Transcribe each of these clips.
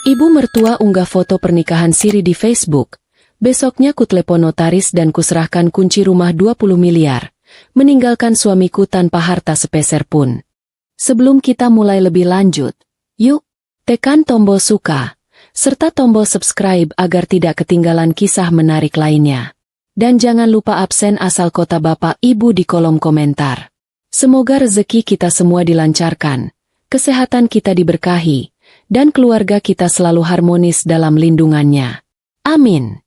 Ibu mertua unggah foto pernikahan siri di Facebook. Besoknya ku telepon notaris dan kuserahkan kunci rumah 20 miliar. Meninggalkan suamiku tanpa harta sepeser pun. Sebelum kita mulai lebih lanjut, yuk, tekan tombol suka, serta tombol subscribe agar tidak ketinggalan kisah menarik lainnya. Dan jangan lupa absen asal kota Bapak Ibu di kolom komentar. Semoga rezeki kita semua dilancarkan, kesehatan kita diberkahi, dan keluarga kita selalu harmonis dalam lindungannya. Amin.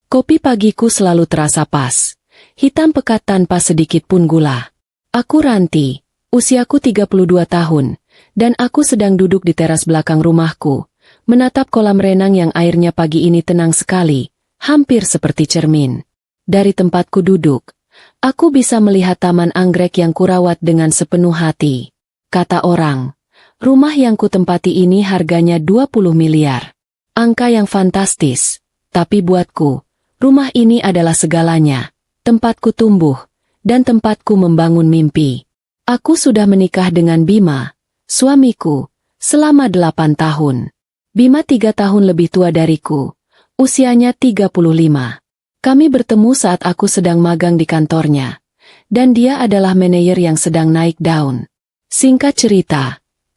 Kopi pagiku selalu terasa pas, hitam pekat tanpa sedikit pun gula. Aku Ranti, usiaku 32 tahun, dan aku sedang duduk di teras belakang rumahku, menatap kolam renang yang airnya pagi ini tenang sekali, hampir seperti cermin. Dari tempatku duduk, aku bisa melihat taman anggrek yang kurawat dengan sepenuh hati. Kata orang, rumah yang kutempati ini harganya 20 miliar. Angka yang fantastis, tapi buatku, rumah ini adalah segalanya, tempatku tumbuh, dan tempatku membangun mimpi. Aku sudah menikah dengan Bima, suamiku, selama 8 tahun. Bima 3 tahun lebih tua dariku, usianya 35. Kami bertemu saat aku sedang magang di kantornya, dan dia adalah manajer yang sedang naik daun. Singkat cerita,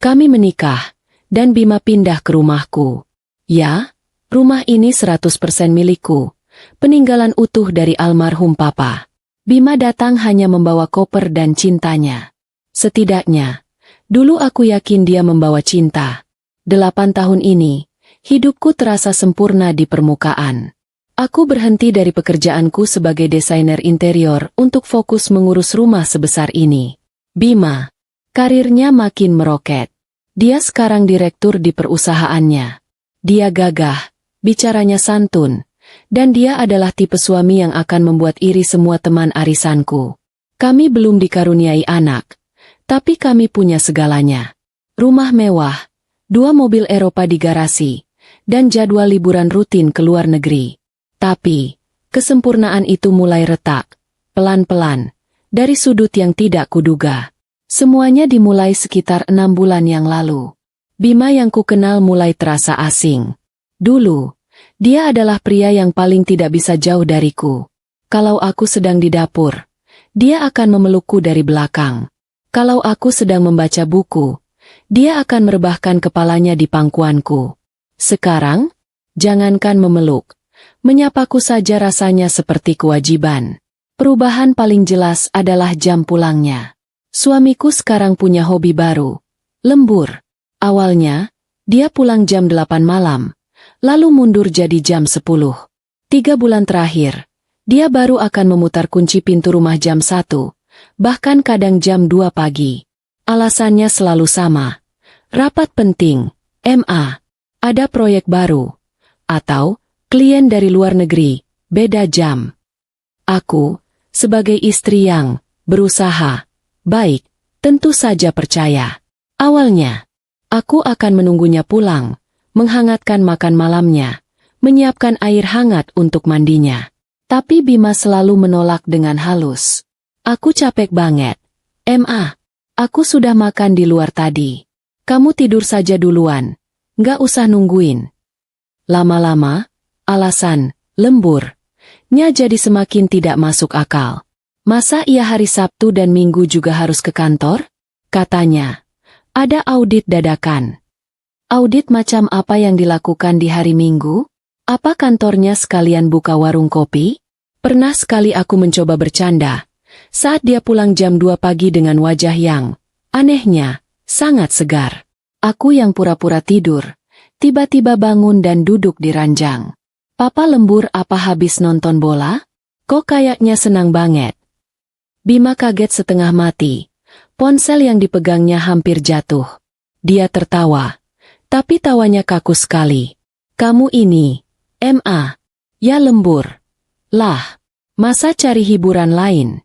kami menikah, dan Bima pindah ke rumahku. Ya, rumah ini 100% milikku, peninggalan utuh dari almarhum papa. Bima datang hanya membawa koper dan cintanya. Setidaknya, dulu aku yakin dia membawa cinta. 8 tahun ini, hidupku terasa sempurna di permukaan. Aku berhenti dari pekerjaanku sebagai desainer interior untuk fokus mengurus rumah sebesar ini. Bima, karirnya makin meroket. Dia sekarang direktur di perusahaannya. Dia gagah, bicaranya santun, dan dia adalah tipe suami yang akan membuat iri semua teman arisanku. Kami belum dikaruniai anak, tapi kami punya segalanya. Rumah mewah, 2 mobil Eropa di garasi, dan jadwal liburan rutin ke luar negeri. Tapi, kesempurnaan itu mulai retak, pelan-pelan, dari sudut yang tidak kuduga. Semuanya dimulai sekitar 6 bulan yang lalu. Bima yang kukenal mulai terasa asing. Dulu, dia adalah pria yang paling tidak bisa jauh dariku. Kalau aku sedang di dapur, dia akan memelukku dari belakang. Kalau aku sedang membaca buku, dia akan merebahkan kepalanya di pangkuanku. Sekarang, jangankan memeluk, menyapaku saja rasanya seperti kewajiban. Perubahan paling jelas adalah jam pulangnya. Suamiku sekarang punya hobi baru, lembur. Awalnya, dia pulang jam 8 malam, lalu mundur jadi jam 10. 3 bulan terakhir, dia baru akan memutar kunci pintu rumah jam 1, bahkan kadang jam 2 pagi. Alasannya selalu sama. Rapat penting, MA, ada proyek baru, atau klien dari luar negeri, beda jam. Aku, sebagai istri yang berusaha baik, tentu saja percaya. Awalnya, aku akan menunggunya pulang, menghangatkan makan malamnya, menyiapkan air hangat untuk mandinya. Tapi Bima selalu menolak dengan halus. Aku capek banget. MA, aku sudah makan di luar tadi. Kamu tidur saja duluan, nggak usah nungguin. Lama-lama, alasan, lemburnya jadi semakin tidak masuk akal. Masa ia hari Sabtu dan Minggu juga harus ke kantor? Katanya, ada audit dadakan. Audit macam apa yang dilakukan di hari Minggu? Apa kantornya sekalian buka warung kopi? Pernah sekali aku mencoba bercanda, saat dia pulang jam 2 pagi dengan wajah yang, anehnya, sangat segar. Aku yang pura-pura tidur, tiba-tiba bangun dan duduk di ranjang. Papa lembur apa habis nonton bola? Kok kayaknya senang banget. Bima kaget setengah mati. Ponsel yang dipegangnya hampir jatuh. Dia tertawa. Tapi tawanya kaku sekali. Kamu ini, MA, ya lembur. Lah, masa cari hiburan lain?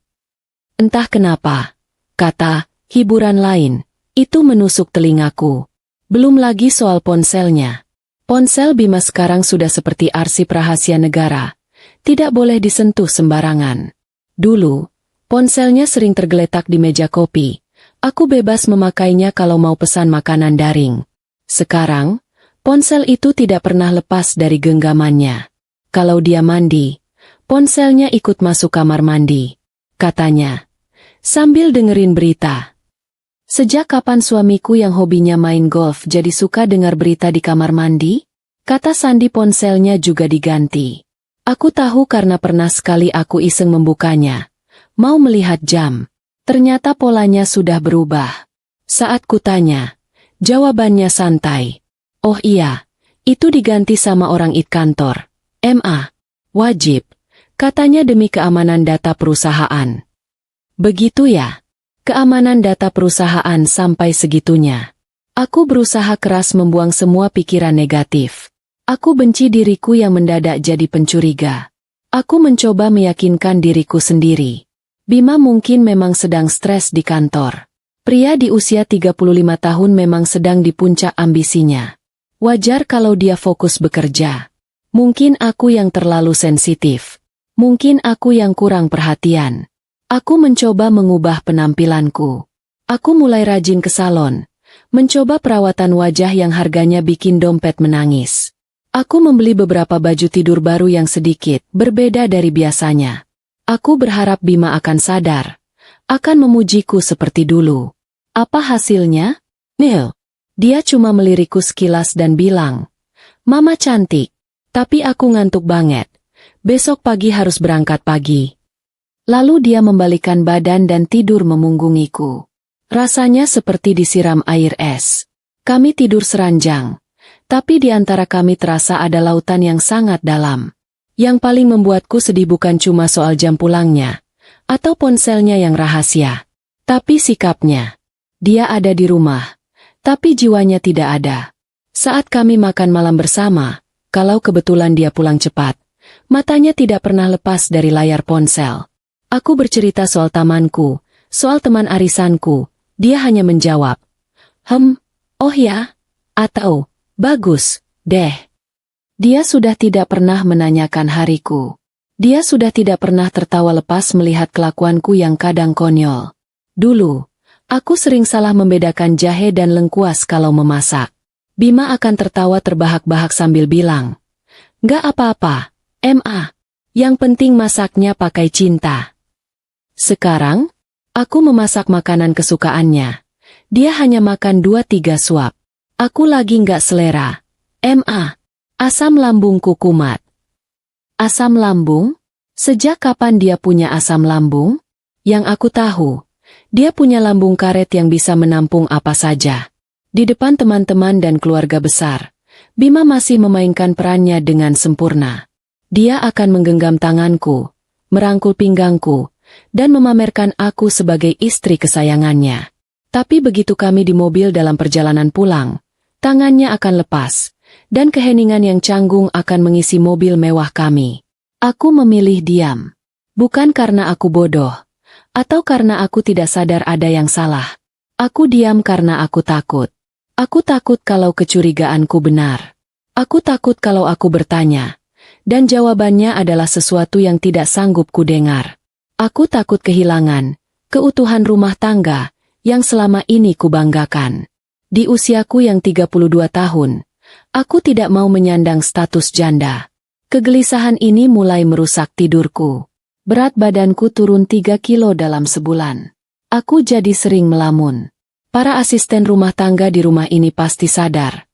Entah kenapa, kata, hiburan lain, itu menusuk telingaku. Belum lagi soal ponselnya. Ponsel Bima sekarang sudah seperti arsip rahasia negara, tidak boleh disentuh sembarangan. Dulu, ponselnya sering tergeletak di meja kopi, aku bebas memakainya kalau mau pesan makanan daring. Sekarang, Ponsel itu tidak pernah lepas dari genggamannya. Kalau dia mandi, ponselnya ikut masuk kamar mandi, katanya, sambil dengerin berita. Sejak kapan suamiku yang hobinya main golf jadi suka dengar berita di kamar mandi? Kata Sandi, ponselnya juga diganti. Aku tahu karena pernah sekali aku iseng membukanya. Mau melihat jam. Ternyata polanya sudah berubah. Saat kutanya, jawabannya santai. Oh iya, itu diganti sama orang IT kantor. MA, wajib. Katanya demi keamanan data perusahaan. Begitu ya? Keamanan data perusahaan sampai segitunya. Aku berusaha keras membuang semua pikiran negatif. Aku benci diriku yang mendadak jadi pencuriga. Aku mencoba meyakinkan diriku sendiri. Bima mungkin memang sedang stres di kantor. Pria di usia 35 tahun memang sedang di puncak ambisinya. Wajar kalau dia fokus bekerja. Mungkin aku yang terlalu sensitif. Mungkin aku yang kurang perhatian. Aku mencoba mengubah penampilanku. Aku mulai rajin ke salon. Mencoba perawatan wajah yang harganya bikin dompet menangis. Aku membeli beberapa baju tidur baru yang sedikit berbeda dari biasanya. Aku berharap Bima akan sadar. Akan memujiku seperti dulu. Apa hasilnya? Nil. Dia cuma melirikku sekilas dan bilang, Mama cantik, tapi aku ngantuk banget. Besok pagi harus berangkat pagi. Lalu dia membalikan badan dan tidur memunggungiku. Rasanya seperti disiram air es. Kami tidur seranjang. Tapi di antara kami terasa ada lautan yang sangat dalam. Yang paling membuatku sedih bukan cuma soal jam pulangnya, atau ponselnya yang rahasia, tapi sikapnya. Dia ada di rumah, tapi jiwanya tidak ada. Saat kami makan malam bersama, kalau kebetulan dia pulang cepat, matanya tidak pernah lepas dari layar ponsel. Aku bercerita soal tamanku, soal teman arisanku, dia hanya menjawab, oh ya, atau, bagus, deh. Dia sudah tidak pernah menanyakan hariku. Dia sudah tidak pernah tertawa lepas melihat kelakuanku yang kadang konyol. Dulu, aku sering salah membedakan jahe dan lengkuas kalau memasak. Bima akan tertawa terbahak-bahak sambil bilang, "Gak apa-apa, MA. Yang penting masaknya pakai cinta." Sekarang, aku memasak makanan kesukaannya. Dia hanya makan 2-3 suap. Aku lagi gak selera. MA. Asam lambungku kumat. Asam lambung? Sejak kapan dia punya asam lambung? Yang aku tahu, dia punya lambung karet yang bisa menampung apa saja. Di depan teman-teman dan keluarga besar, Bima masih memainkan perannya dengan sempurna. Dia akan menggenggam tanganku, merangkul pinggangku, dan memamerkan aku sebagai istri kesayangannya. Tapi begitu kami di mobil dalam perjalanan pulang, tangannya akan lepas. Dan keheningan yang canggung akan mengisi mobil mewah kami. Aku memilih diam. Bukan karena aku bodoh. Atau karena aku tidak sadar ada yang salah. Aku diam karena aku takut. Aku takut kalau kecurigaanku benar. Aku takut kalau aku bertanya. Dan jawabannya adalah sesuatu yang tidak sanggup kudengar. Aku takut kehilangan keutuhan rumah tangga yang selama ini kubanggakan. Di usiaku yang 32 tahun, aku tidak mau menyandang status janda. Kegelisahan ini mulai merusak tidurku. Berat badanku turun 3 kilo dalam sebulan. Aku jadi sering melamun. Para asisten rumah tangga di rumah ini pasti sadar.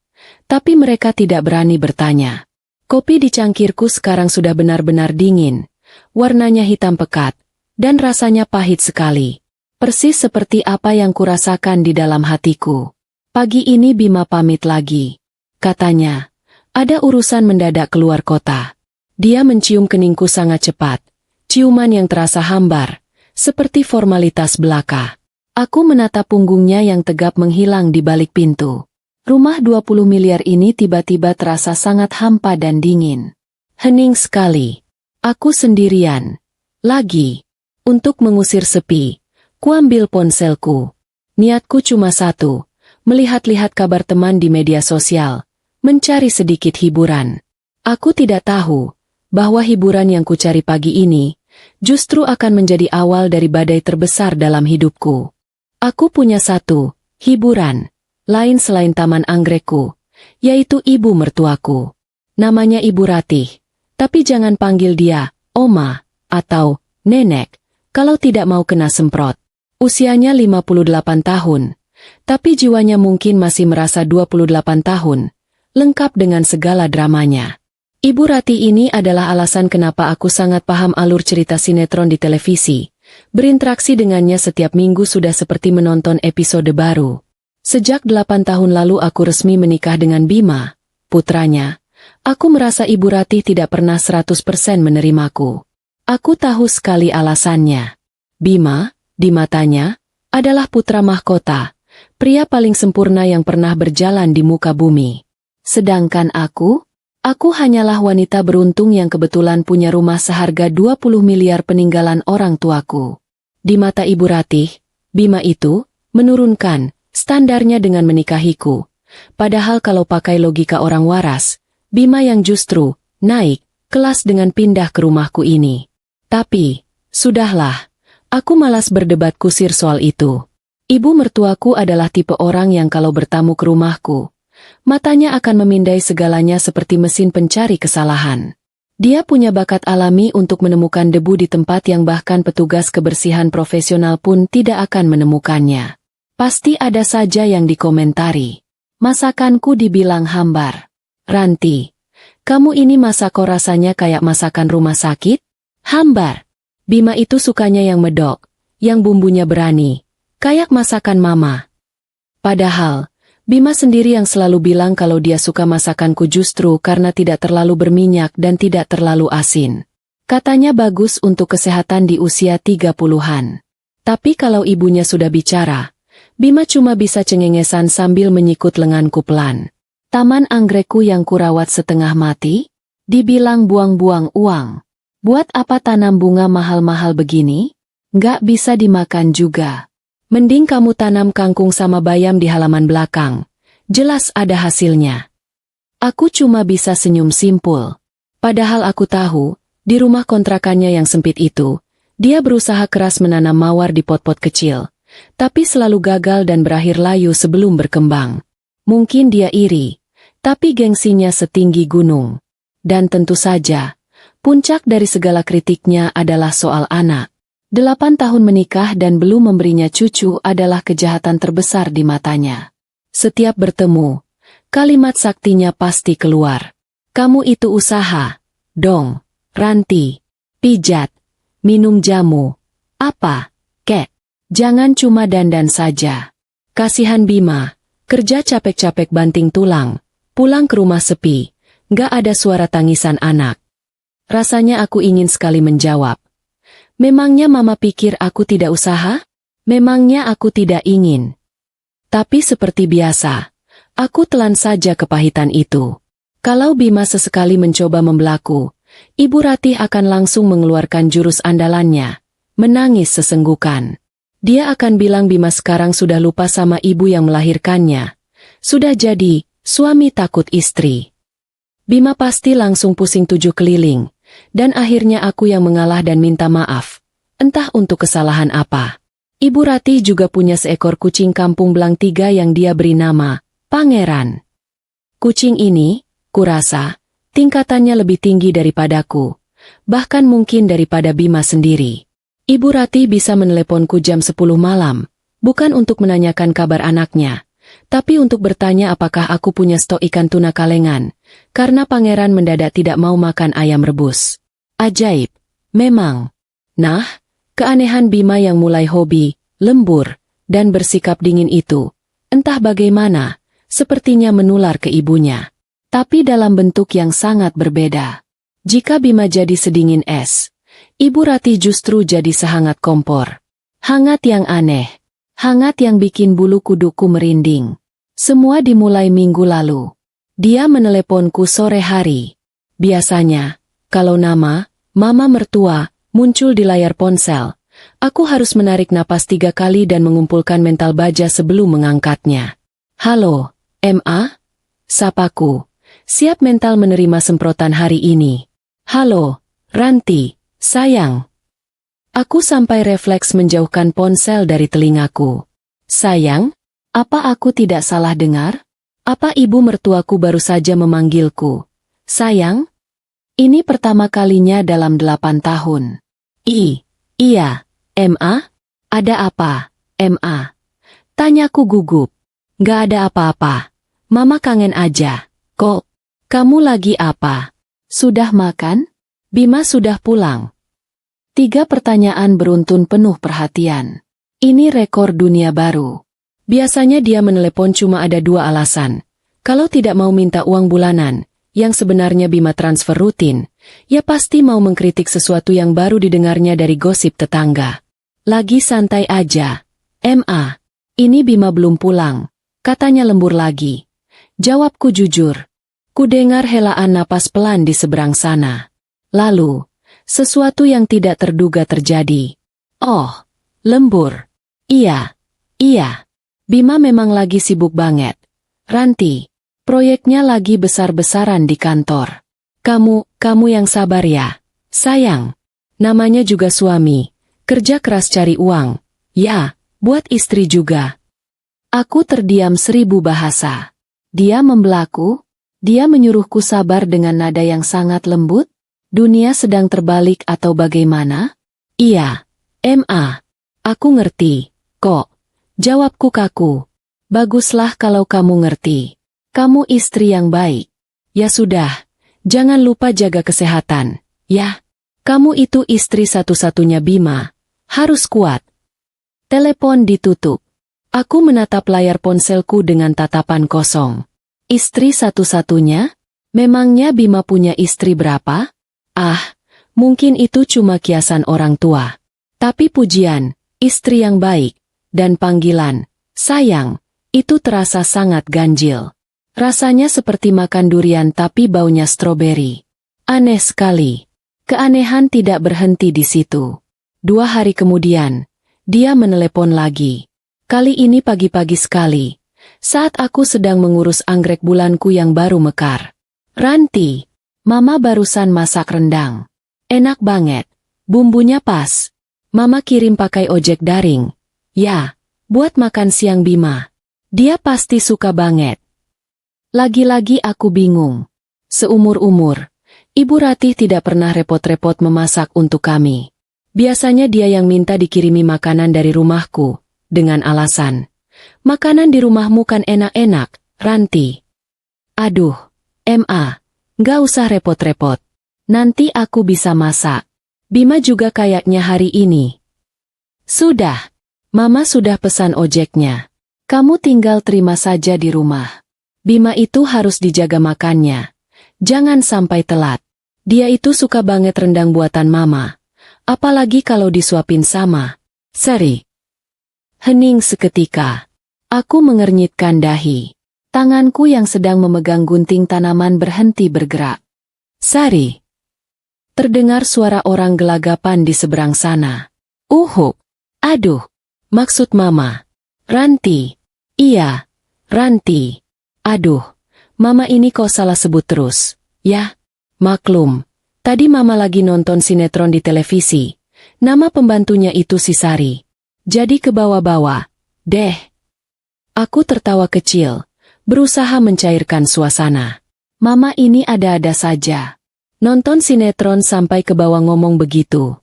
Tapi mereka tidak berani bertanya. Kopi di cangkirku sekarang sudah benar-benar dingin. Warnanya hitam pekat. Dan rasanya pahit sekali. Persis seperti apa yang kurasakan di dalam hatiku. Pagi ini Bima pamit lagi. Katanya, ada urusan mendadak keluar kota. Dia mencium keningku sangat cepat. Ciuman yang terasa hambar, seperti formalitas belaka. Aku menatap punggungnya yang tegap menghilang di balik pintu. Rumah 20 miliar ini tiba-tiba terasa sangat hampa dan dingin. Hening sekali. Aku sendirian. Lagi. Untuk mengusir sepi, kuambil ponselku. Niatku cuma satu, melihat-lihat kabar teman di media sosial. Mencari sedikit hiburan. Aku tidak tahu bahwa hiburan yang kucari pagi ini justru akan menjadi awal dari badai terbesar dalam hidupku. Aku punya satu hiburan lain selain taman anggrekku yaitu ibu mertuaku. Namanya Ibu Ratih, tapi jangan panggil dia Oma atau Nenek kalau tidak mau kena semprot. Usianya 58 tahun, tapi jiwanya mungkin masih merasa 28 tahun, lengkap dengan segala dramanya. Ibu Ratih ini adalah alasan kenapa aku sangat paham alur cerita sinetron di televisi. Berinteraksi dengannya setiap minggu sudah seperti menonton episode baru. Sejak 8 tahun lalu aku resmi menikah dengan Bima, putranya. Aku merasa Ibu Ratih tidak pernah 100% menerimaku. Aku tahu sekali alasannya. Bima, di matanya, adalah putra mahkota, pria paling sempurna yang pernah berjalan di muka bumi. Sedangkan aku hanyalah wanita beruntung yang kebetulan punya rumah seharga 20 miliar peninggalan orang tuaku. Di mata Ibu Ratih, Bima itu menurunkan standarnya dengan menikahiku. Padahal kalau pakai logika orang waras, Bima yang justru naik kelas dengan pindah ke rumahku ini. Tapi, sudahlah, aku malas berdebat kusir soal itu. Ibu mertuaku adalah tipe orang yang kalau bertamu ke rumahku, matanya akan memindai segalanya seperti mesin pencari kesalahan. Dia punya bakat alami untuk menemukan debu di tempat yang bahkan petugas kebersihan profesional pun tidak akan menemukannya. Pasti ada saja yang dikomentari. Masakanku dibilang hambar. Ranti, kamu ini masak kok rasanya kayak masakan rumah sakit? Hambar. Bima itu sukanya yang medok, yang bumbunya berani, kayak masakan mama. Padahal, Bima sendiri yang selalu bilang kalau dia suka masakanku justru karena tidak terlalu berminyak dan tidak terlalu asin. Katanya bagus untuk kesehatan di usia 30-an. Tapi kalau ibunya sudah bicara, Bima cuma bisa cengengesan sambil menyikut lenganku pelan. Taman anggrekku yang kurawat setengah mati? Dibilang buang-buang uang. Buat apa tanam bunga mahal-mahal begini? Nggak bisa dimakan juga. Mending kamu tanam kangkung sama bayam di halaman belakang. Jelas ada hasilnya. Aku cuma bisa senyum simpul. Padahal aku tahu, di rumah kontrakannya yang sempit itu, dia berusaha keras menanam mawar di pot-pot kecil. Tapi selalu gagal dan berakhir layu sebelum berkembang. Mungkin dia iri, tapi gengsinya setinggi gunung. Dan tentu saja, puncak dari segala kritiknya adalah soal anak. 8 tahun menikah dan belum memberinya cucu adalah kejahatan terbesar di matanya. Setiap bertemu, kalimat saktinya pasti keluar. Kamu itu usaha, dong, Ranti, pijat, minum jamu, apa, kek, jangan cuma dandan saja. Kasihan Bima, kerja capek-capek banting tulang, pulang ke rumah sepi, nggak ada suara tangisan anak. Rasanya aku ingin sekali menjawab. Memangnya mama pikir aku tidak usaha? Memangnya aku tidak ingin? Tapi seperti biasa, aku telan saja kepahitan itu. Kalau Bima sesekali mencoba membelaku, Ibu Ratih akan langsung mengeluarkan jurus andalannya, menangis sesenggukan. Dia akan bilang Bima sekarang sudah lupa sama ibu yang melahirkannya. Sudah jadi suami takut istri. Bima pasti langsung pusing 7 keliling, dan akhirnya aku yang mengalah dan minta maaf. Entah untuk kesalahan apa. Ibu Ratih juga punya seekor kucing kampung belang 3 yang dia beri nama Pangeran. Kucing ini, kurasa, tingkatannya lebih tinggi daripadaku, bahkan mungkin daripada Bima sendiri. Ibu Ratih bisa meneleponku jam 10 malam, bukan untuk menanyakan kabar anaknya, tapi untuk bertanya apakah aku punya stok ikan tuna kalengan, karena Pangeran mendadak tidak mau makan ayam rebus. Ajaib, memang. Nah, keanehan Bima yang mulai hobi, lembur, dan bersikap dingin itu, entah bagaimana, sepertinya menular ke ibunya. Tapi dalam bentuk yang sangat berbeda. Jika Bima jadi sedingin es, Ibu Ratih justru jadi sehangat kompor. Hangat yang aneh. Hangat yang bikin bulu kuduku merinding. Semua dimulai minggu lalu. Dia meneleponku sore hari. Biasanya, kalau nama, mama mertua, muncul di layar ponsel, aku harus menarik napas 3 kali dan mengumpulkan mental baja sebelum mengangkatnya. Halo, Ma? Sapaku. Siap mental menerima semprotan hari ini. Halo, Ranti. Sayang. Aku sampai refleks menjauhkan ponsel dari telingaku. Sayang, apa aku tidak salah dengar? Apa ibu mertuaku baru saja memanggilku? Sayang? Ini pertama kalinya dalam 8 tahun. Iya, Ma? Ada apa, Ma? Tanyaku gugup. Gak ada apa-apa. Mama kangen aja. Kok? Kamu lagi apa? Sudah makan? Bima sudah pulang. 3 pertanyaan beruntun penuh perhatian. Ini rekor dunia baru. Biasanya dia menelepon cuma ada 2 alasan. Kalau tidak mau minta uang bulanan, yang sebenarnya Bima transfer rutin, ya pasti mau mengkritik sesuatu yang baru didengarnya dari gosip tetangga. Lagi santai aja. Ma, ini Bima belum pulang. Katanya lembur lagi. Jawabku jujur. Ku dengar helaan napas pelan di seberang sana. Lalu, sesuatu yang tidak terduga terjadi. Oh, lembur. Iya. Bima memang lagi sibuk banget. Ranti, proyeknya lagi besar-besaran di kantor. Kamu yang sabar ya, sayang. Namanya juga suami. Kerja keras cari uang. Ya, buat istri juga. Aku terdiam 1000 bahasa. Dia membelaku. Dia menyuruhku sabar dengan nada yang sangat lembut. Dunia sedang terbalik atau bagaimana? Iya, Ma. Aku ngerti, kok. Jawabku kaku. Baguslah kalau kamu ngerti. Kamu istri yang baik. Ya sudah, jangan lupa jaga kesehatan, ya. Kamu itu istri satu-satunya Bima. Harus kuat. Telepon ditutup. Aku menatap layar ponselku dengan tatapan kosong. Istri satu-satunya? Memangnya Bima punya istri berapa? Ah, mungkin itu cuma kiasan orang tua. Tapi pujian, istri yang baik, dan panggilan, sayang, itu terasa sangat ganjil. Rasanya seperti makan durian tapi baunya stroberi. Aneh sekali. Keanehan tidak berhenti di situ. 2 hari kemudian, dia menelepon lagi. Kali ini pagi-pagi sekali. Saat aku sedang mengurus anggrek bulanku yang baru mekar. Ranti, Mama barusan masak rendang. Enak banget. Bumbunya pas. Mama kirim pakai ojek daring. Ya, buat makan siang Bima. Dia pasti suka banget. Lagi-lagi aku bingung. Seumur-umur, Ibu Ratih tidak pernah repot-repot memasak untuk kami. Biasanya dia yang minta dikirimi makanan dari rumahku, dengan alasan, makanan di rumahmu kan enak-enak, Ranti. Aduh, Ma, nggak usah repot-repot. Nanti aku bisa masak. Bima juga kayaknya hari ini. Sudah, Mama sudah pesan ojeknya. Kamu tinggal terima saja di rumah. Bima itu harus dijaga makannya. Jangan sampai telat. Dia itu suka banget rendang buatan Mama. Apalagi kalau disuapin sama Sari. Hening seketika. Aku mengernyitkan dahi. Tanganku yang sedang memegang gunting tanaman berhenti bergerak. Sari. Terdengar suara orang gelagapan di seberang sana. Aduh. Maksud Mama. Ranti. Iya. Ranti. Aduh. Mama ini kok salah sebut terus. Ya. Maklum. Tadi Mama lagi nonton sinetron di televisi. Nama pembantunya itu si Sari. Jadi ke bawah-bawah. Deh. Aku tertawa kecil. Berusaha mencairkan suasana. Mama ini ada-ada saja. Nonton sinetron sampai ke bawah ngomong begitu.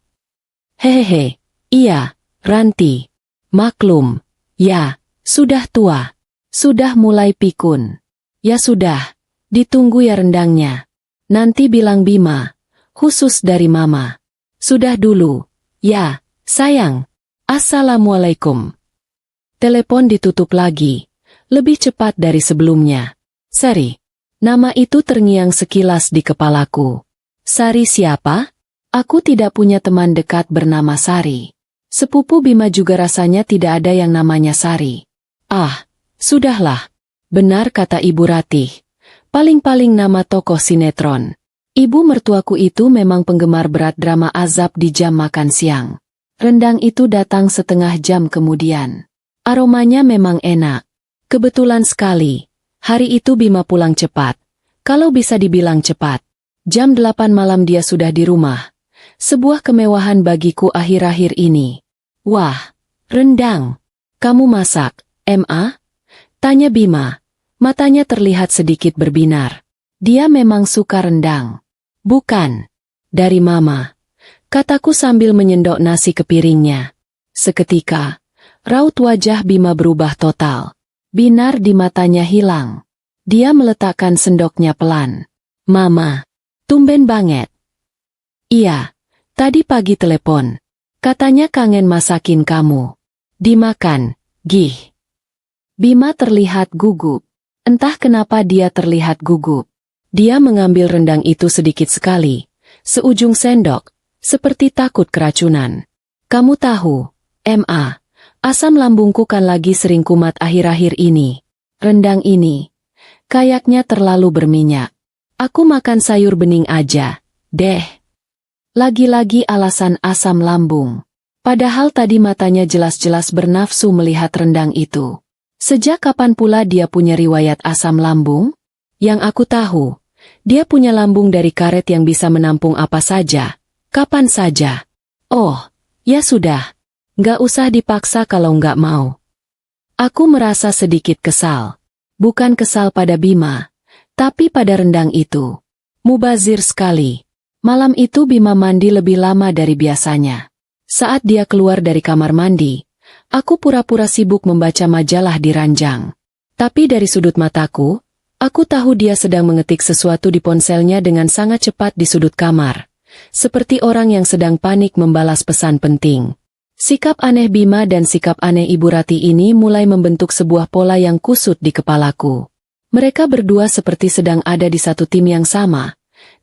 Hehehe. Iya, Ranti. Maklum. Ya, sudah tua. Sudah mulai pikun. Ya sudah. Ditunggu ya rendangnya. Nanti bilang Bima. Khusus dari Mama. Sudah dulu. Ya, sayang. Assalamualaikum. Telepon ditutup lagi. Lebih cepat dari sebelumnya. Sari. Nama itu terngiang sekilas di kepalaku. Sari siapa? Aku tidak punya teman dekat bernama Sari. Sepupu Bima juga rasanya tidak ada yang namanya Sari. Ah, sudahlah. Benar kata Ibu Ratih. Paling-paling nama tokoh sinetron. Ibu mertuaku itu memang penggemar berat drama azab di jam makan siang. Rendang itu datang setengah jam kemudian. Aromanya memang enak. Kebetulan sekali, hari itu Bima pulang cepat. Kalau bisa dibilang cepat. Jam 8 malam dia sudah di rumah. Sebuah kemewahan bagiku akhir-akhir ini. Wah, rendang. Kamu masak, Ma? Tanya Bima. Matanya terlihat sedikit berbinar. Dia memang suka rendang. Bukan. Dari Mama. Kataku sambil menyendok nasi ke piringnya. Seketika, raut wajah Bima berubah total. Binar di matanya hilang. Dia meletakkan sendoknya pelan. Mama. Tumben banget. Iya. Tadi pagi telepon. Katanya kangen masakin kamu. Dimakan, Gih. Bima terlihat gugup. Entah kenapa dia terlihat gugup. Dia mengambil rendang itu sedikit sekali. Seujung sendok. Seperti takut keracunan. Kamu tahu, Ma. Asam lambungku kan lagi sering kumat akhir-akhir ini. Rendang ini. Kayaknya terlalu berminyak. Aku makan sayur bening aja, deh. Lagi-lagi alasan asam lambung. Padahal tadi matanya jelas-jelas bernafsu melihat rendang itu. Sejak kapan pula dia punya riwayat asam lambung? Yang aku tahu, dia punya lambung dari karet yang bisa menampung apa saja, kapan saja. Oh, ya sudah. Nggak usah dipaksa kalau nggak mau. Aku merasa sedikit kesal. Bukan kesal pada Bima, tapi pada rendang itu. Mubazir sekali. Malam itu Bima mandi lebih lama dari biasanya. Saat dia keluar dari kamar mandi, aku pura-pura sibuk membaca majalah di ranjang. Tapi dari sudut mataku, aku tahu dia sedang mengetik sesuatu di ponselnya dengan sangat cepat di sudut kamar. Seperti orang yang sedang panik membalas pesan penting. Sikap aneh Bima dan sikap aneh Ibu Rati ini mulai membentuk sebuah pola yang kusut di kepalaku. Mereka berdua seperti sedang ada di satu tim yang sama,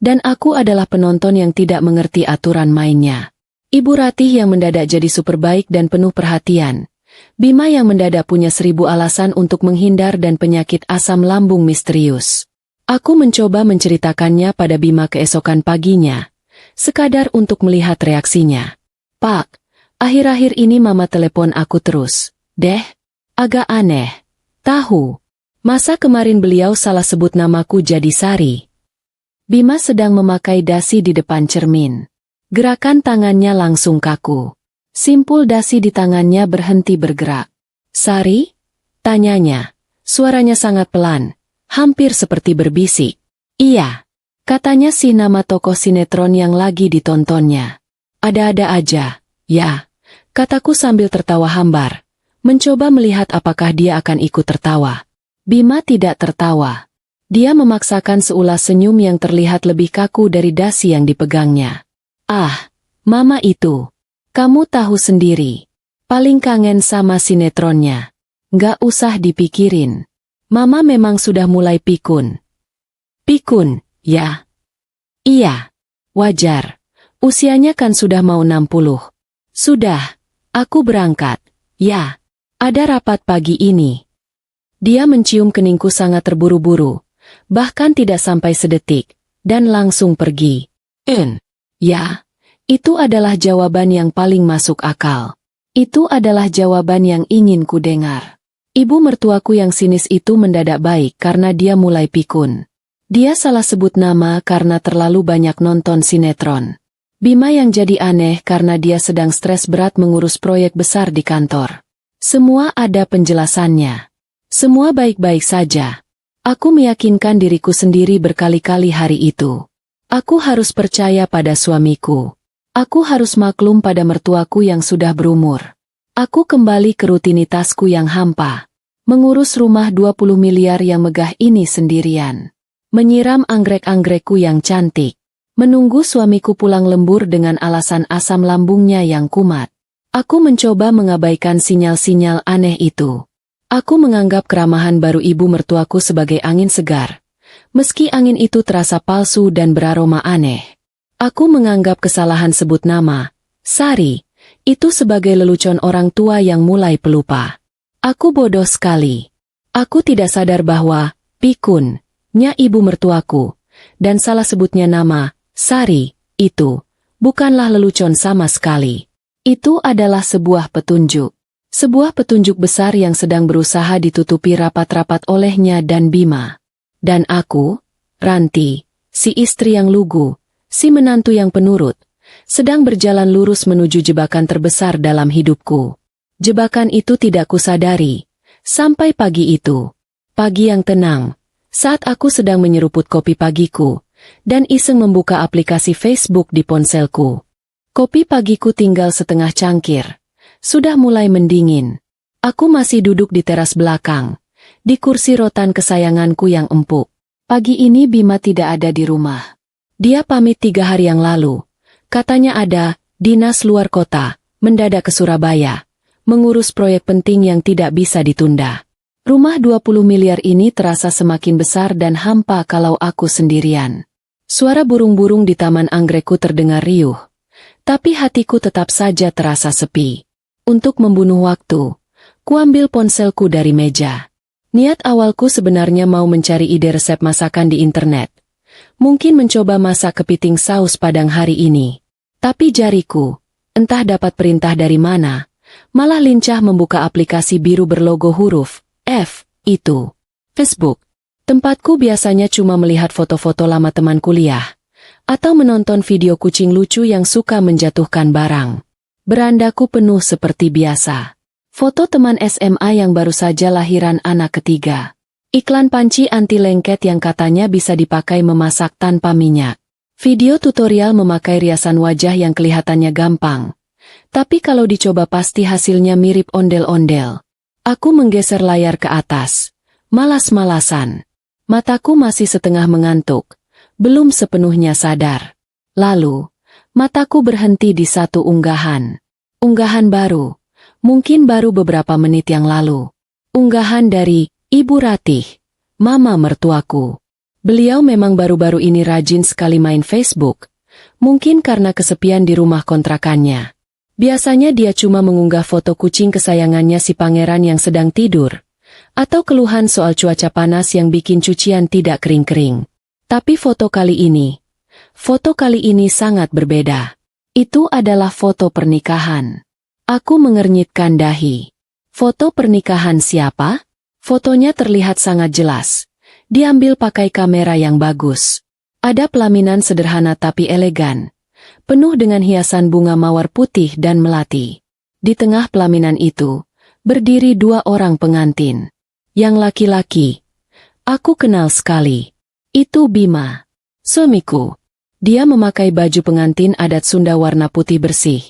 dan aku adalah penonton yang tidak mengerti aturan mainnya. Ibu Ratih yang mendadak jadi super baik dan penuh perhatian. Bima yang mendadak punya 1000 alasan untuk menghindar dan penyakit asam lambung misterius. Aku mencoba menceritakannya pada Bima keesokan paginya, sekadar untuk melihat reaksinya. Pak, akhir-akhir ini Mama telepon aku terus. Deh, agak aneh. Tahu, masa kemarin beliau salah sebut namaku jadi Sari. Bima sedang memakai dasi di depan cermin. Gerakan tangannya langsung kaku. Simpul dasi di tangannya berhenti bergerak. Sari? Tanyanya. Suaranya sangat pelan, hampir seperti berbisik. Iya. Katanya sih nama tokoh sinetron yang lagi ditontonnya. Ada-ada aja, ya. Kataku sambil tertawa hambar. Mencoba melihat apakah dia akan ikut tertawa. Bima tidak tertawa. Dia memaksakan seulas senyum yang terlihat lebih kaku dari dasi yang dipegangnya. Ah, Mama itu. Kamu tahu sendiri. Paling kangen sama sinetronnya. Nggak usah dipikirin. Mama memang sudah mulai pikun. Pikun, ya? Iya. Wajar. Usianya kan sudah mau 60. Sudah. Aku berangkat. Ya. Ada rapat pagi ini. Dia mencium keningku sangat terburu-buru. Bahkan tidak sampai sedetik. Dan langsung pergi. Ya, itu adalah jawaban yang paling masuk akal. Itu adalah jawaban yang ingin ku dengar. Ibu mertuaku yang sinis itu mendadak baik karena dia mulai pikun. Dia salah sebut nama karena terlalu banyak nonton sinetron. Bima yang jadi aneh karena dia sedang stres berat mengurus proyek besar di kantor. Semua ada penjelasannya. Semua baik-baik saja. Aku meyakinkan diriku sendiri berkali-kali hari itu. Aku harus percaya pada suamiku. Aku harus maklum pada mertuaku yang sudah berumur. Aku kembali ke rutinitasku yang hampa. Mengurus rumah 20 miliar yang megah ini sendirian. Menyiram anggrek-anggrekku yang cantik. Menunggu suamiku pulang lembur dengan alasan asam lambungnya yang kumat. Aku mencoba mengabaikan sinyal-sinyal aneh itu. Aku menganggap keramahan baru ibu mertuaku sebagai angin segar. Meski angin itu terasa palsu dan beraroma aneh. Aku menganggap kesalahan sebut nama, Sari, itu sebagai lelucon orang tua yang mulai pelupa. Aku bodoh sekali. Aku tidak sadar bahwa, pikunnya ibu mertuaku, dan salah sebutnya nama, Sari, itu, bukanlah lelucon sama sekali. Itu adalah sebuah petunjuk. Sebuah petunjuk besar yang sedang berusaha ditutupi rapat-rapat olehnya dan Bima. Dan aku, Ranti, si istri yang lugu, si menantu yang penurut, sedang berjalan lurus menuju jebakan terbesar dalam hidupku. Jebakan itu tidak kusadari, sampai pagi itu. Pagi yang tenang, saat aku sedang menyeruput kopi pagiku, dan iseng membuka aplikasi Facebook di ponselku. Kopi pagiku tinggal setengah cangkir. Sudah mulai mendingin. Aku masih duduk di teras belakang, di kursi rotan kesayanganku yang empuk. Pagi ini Bima tidak ada di rumah. Dia pamit 3 hari yang lalu. Katanya ada dinas luar kota, mendadak ke Surabaya, mengurus proyek penting yang tidak bisa ditunda. Rumah 20 miliar ini terasa semakin besar dan hampa kalau aku sendirian. Suara burung-burung di taman anggrekku terdengar riuh, tapi hatiku tetap saja terasa sepi. Untuk membunuh waktu, kuambil ponselku dari meja. Niat awalku sebenarnya mau mencari ide resep masakan di internet. Mungkin mencoba masak kepiting saus Padang hari ini. Tapi jariku, entah dapat perintah dari mana, malah lincah membuka aplikasi biru berlogo huruf F, itu Facebook. Tempatku biasanya cuma melihat foto-foto lama teman kuliah, atau menonton video kucing lucu yang suka menjatuhkan barang. Berandaku penuh seperti biasa. Foto teman SMA yang baru saja lahiran anak ketiga. Iklan panci anti lengket yang katanya bisa dipakai memasak tanpa minyak. Video tutorial memakai riasan wajah yang kelihatannya gampang. Tapi kalau dicoba pasti hasilnya mirip ondel-ondel. Aku menggeser layar ke atas. Malas-malasan. Mataku masih setengah mengantuk. Belum sepenuhnya sadar. Lalu, mataku berhenti di satu unggahan. Unggahan baru. Mungkin baru beberapa menit yang lalu. Unggahan dari Ibu Ratih, mama mertuaku. Beliau memang baru-baru ini rajin sekali main Facebook. Mungkin karena kesepian di rumah kontrakannya. Biasanya dia cuma mengunggah foto kucing kesayangannya si pangeran yang sedang tidur. Atau keluhan soal cuaca panas yang bikin cucian tidak kering-kering. Tapi foto kali ini sangat berbeda. Itu adalah foto pernikahan. Aku mengernyitkan dahi. Foto pernikahan siapa? Fotonya terlihat sangat jelas. Diambil pakai kamera yang bagus. Ada pelaminan sederhana tapi elegan. Penuh dengan hiasan bunga mawar putih dan melati. Di tengah pelaminan itu, berdiri 2 orang pengantin. Yang laki-laki, aku kenal sekali. Itu Bima, suamiku. Dia memakai baju pengantin adat Sunda warna putih bersih,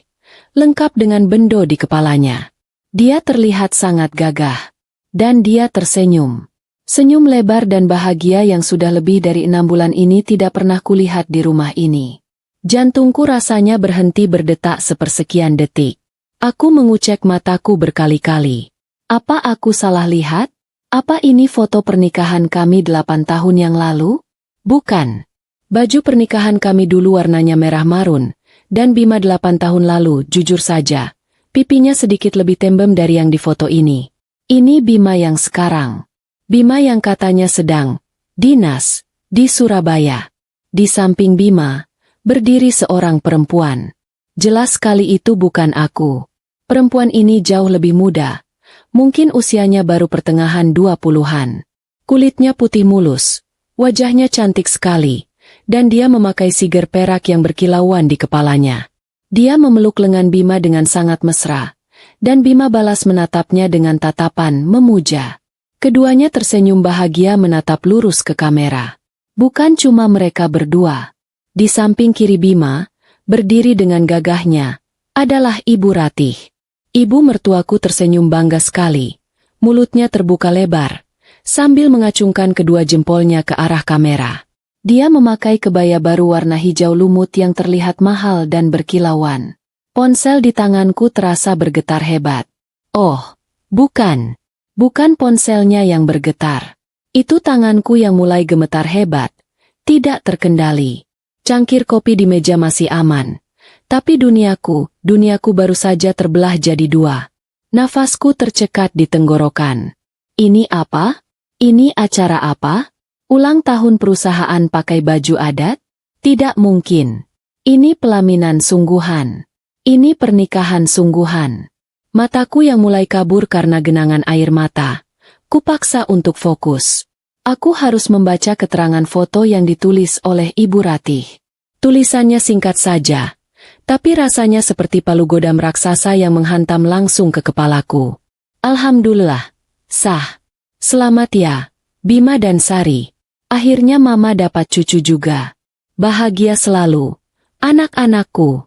lengkap dengan bendo di kepalanya. Dia terlihat sangat gagah. Dan dia tersenyum. Senyum lebar dan bahagia yang sudah lebih dari 6 bulan ini tidak pernah kulihat di rumah ini. Jantungku rasanya berhenti berdetak sepersekian detik. Aku mengucek mataku berkali-kali. Apa aku salah lihat? Apa ini foto pernikahan kami 8 tahun yang lalu? Bukan. Baju pernikahan kami dulu warnanya merah marun, dan Bima 8 tahun lalu, jujur saja, pipinya sedikit lebih tembem dari yang di foto ini. Ini Bima yang sekarang. Bima yang katanya sedang dinas di Surabaya. Di samping Bima, berdiri seorang perempuan. Jelas sekali itu bukan aku. Perempuan ini jauh lebih muda. Mungkin usianya baru pertengahan 20-an. Kulitnya putih mulus. Wajahnya cantik sekali. Dan dia memakai siger perak yang berkilauan di kepalanya. Dia memeluk lengan Bima dengan sangat mesra. Dan Bima balas menatapnya dengan tatapan memuja. Keduanya tersenyum bahagia menatap lurus ke kamera. Bukan cuma mereka berdua. Di samping kiri Bima, berdiri dengan gagahnya, adalah Ibu Ratih. Ibu mertuaku tersenyum bangga sekali. Mulutnya terbuka lebar, sambil mengacungkan kedua jempolnya ke arah kamera. Dia memakai kebaya baru warna hijau lumut yang terlihat mahal dan berkilauan. Ponsel di tanganku terasa bergetar hebat. Oh, bukan. Bukan ponselnya yang bergetar. Itu tanganku yang mulai gemetar hebat. Tidak terkendali. Cangkir kopi di meja masih aman. Tapi duniaku baru saja terbelah jadi 2. Nafasku tercekat di tenggorokan. Ini apa? Ini acara apa? Ulang tahun perusahaan pakai baju adat? Tidak mungkin. Ini pelaminan sungguhan. Ini pernikahan sungguhan. Mataku yang mulai kabur karena genangan air mata. Kupaksa untuk fokus. Aku harus membaca keterangan foto yang ditulis oleh Ibu Ratih. Tulisannya singkat saja, tapi rasanya seperti palu godam raksasa yang menghantam langsung ke kepalaku. Alhamdulillah. Sah. Selamat ya, Bima dan Sari. Akhirnya Mama dapat cucu juga. Bahagia selalu. Anak-anakku.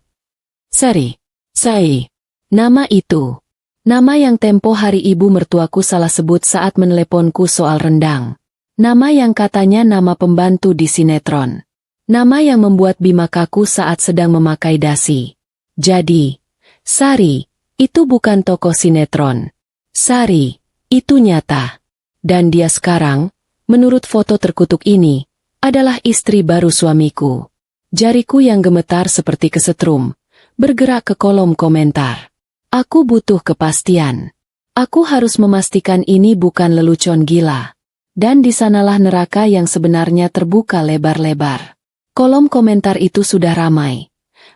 Sari. Sai. Nama itu. Nama yang tempo hari ibu mertuaku salah sebut saat meneleponku soal rendang. Nama yang katanya nama pembantu di sinetron. Nama yang membuat Bima kaku saat sedang memakai dasi. Jadi, Sari, itu bukan tokoh sinetron. Sari, itu nyata. Dan dia sekarang, menurut foto terkutuk ini, adalah istri baru suamiku. Jariku yang gemetar seperti kesetrum, bergerak ke kolom komentar. Aku butuh kepastian. Aku harus memastikan ini bukan lelucon gila. Dan di sanalah neraka yang sebenarnya terbuka lebar-lebar. Kolom komentar itu sudah ramai.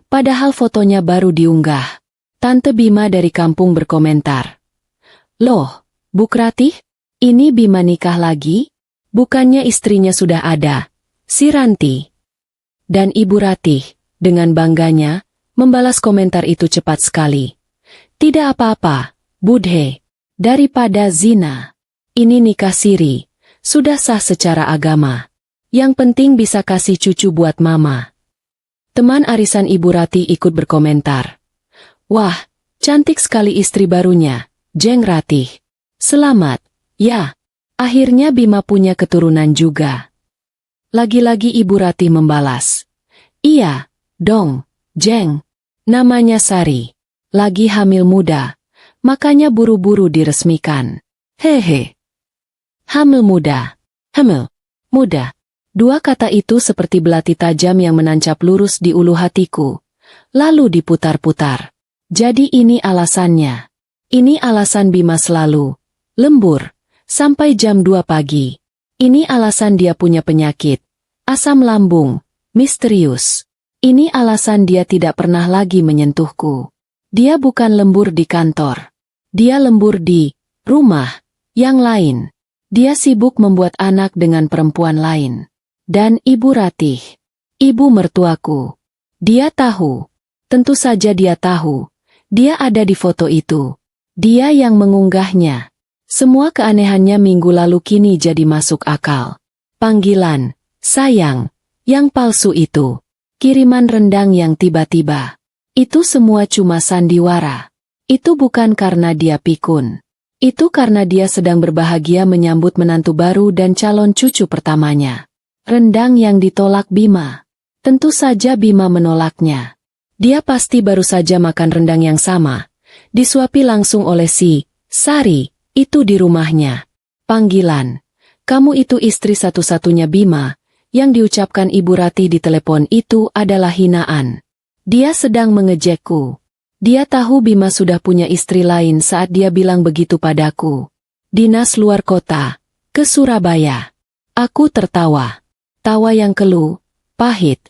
Padahal fotonya baru diunggah. Tante Bima dari kampung berkomentar. Loh, Buk Ratih? Ini Bima nikah lagi? Bukannya istrinya sudah ada, si Ranti. Dan Ibu Ratih, dengan bangganya, membalas komentar itu cepat sekali. Tidak apa-apa, Budhe. Daripada zina. Ini nikah siri, sudah sah secara agama. Yang penting bisa kasih cucu buat Mama. Teman arisan Ibu Ratih ikut berkomentar. Wah, cantik sekali istri barunya, Jeng Ratih. Selamat, ya. Akhirnya Bima punya keturunan juga. Lagi-lagi Ibu Ratih membalas. Iya, dong, Jeng. Namanya Sari. Lagi hamil muda. Makanya buru-buru diresmikan. Hehe. Hamil muda. Hamil. Muda. Dua kata itu seperti belati tajam yang menancap lurus di ulu hatiku. Lalu diputar-putar. Jadi ini alasannya. Ini alasan Bima selalu lembur. Sampai jam 2 pagi. Ini alasan dia punya penyakit. Asam lambung. Misterius. Ini alasan dia tidak pernah lagi menyentuhku. Dia bukan lembur di kantor. Dia lembur di rumah yang lain. Dia sibuk membuat anak dengan perempuan lain. Dan Ibu Ratih, ibu mertuaku. Dia tahu. Tentu saja dia tahu. Dia ada di foto itu. Dia yang mengunggahnya. Semua keanehannya minggu lalu kini jadi masuk akal. Panggilan, sayang, yang palsu itu. Kiriman rendang yang tiba-tiba. Itu semua cuma sandiwara. Itu bukan karena dia pikun. Itu karena dia sedang berbahagia menyambut menantu baru dan calon cucu pertamanya. Rendang yang ditolak Bima. Tentu saja Bima menolaknya. Dia pasti baru saja makan rendang yang sama. Disuapi langsung oleh si Sari, itu di rumahnya. Panggilan. Kamu itu istri satu-satunya Bima. Yang diucapkan Ibu Ratih di telepon itu adalah hinaan. Dia sedang mengejekku. Dia tahu Bima sudah punya istri lain saat dia bilang begitu padaku. Dinas luar kota, ke Surabaya. Aku tertawa. Tawa yang keluh, pahit,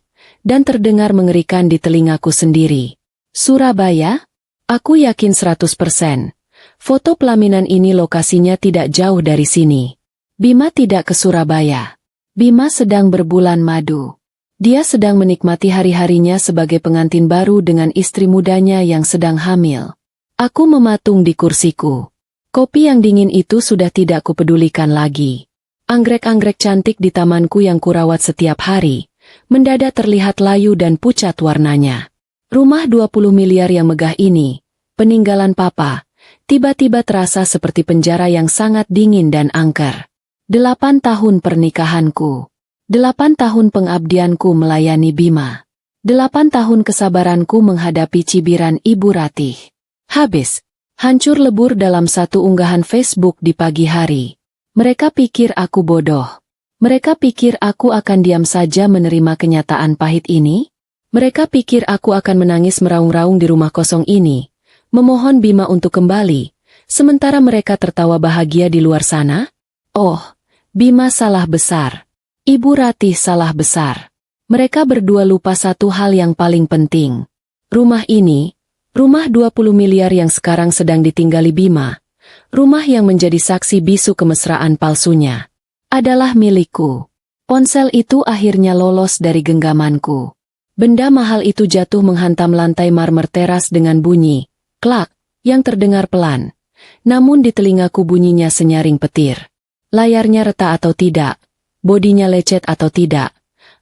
dan terdengar mengerikan di telingaku sendiri. Surabaya? Aku yakin 100%. Foto pelaminan ini lokasinya tidak jauh dari sini. Bima tidak ke Surabaya. Bima sedang berbulan madu. Dia sedang menikmati hari-harinya sebagai pengantin baru dengan istri mudanya yang sedang hamil. Aku mematung di kursiku. Kopi yang dingin itu sudah tidak kupedulikan lagi. Anggrek-anggrek cantik di tamanku yang kurawat setiap hari, mendadak terlihat layu dan pucat warnanya. Rumah 20 miliar yang megah ini, peninggalan papa, tiba-tiba terasa seperti penjara yang sangat dingin dan angker. 8 tahun pernikahanku. 8 tahun pengabdianku melayani Bima. 8 tahun kesabaranku menghadapi cibiran Ibu Ratih. Habis. Hancur lebur dalam satu unggahan Facebook di pagi hari. Mereka pikir aku bodoh. Mereka pikir aku akan diam saja menerima kenyataan pahit ini. Mereka pikir aku akan menangis meraung-raung di rumah kosong ini. Memohon Bima untuk kembali. Sementara mereka tertawa bahagia di luar sana. Oh, Bima salah besar. Ibu Ratih salah besar. Mereka berdua lupa satu hal yang paling penting. Rumah ini, rumah 20 miliar yang sekarang sedang ditinggali Bima, rumah yang menjadi saksi bisu kemesraan palsunya, adalah milikku. Ponsel itu akhirnya lolos dari genggamanku. Benda mahal itu jatuh menghantam lantai marmer teras dengan bunyi, klak, yang terdengar pelan. Namun di telingaku bunyinya senyaring petir. Layarnya retak atau tidak, bodinya lecet atau tidak,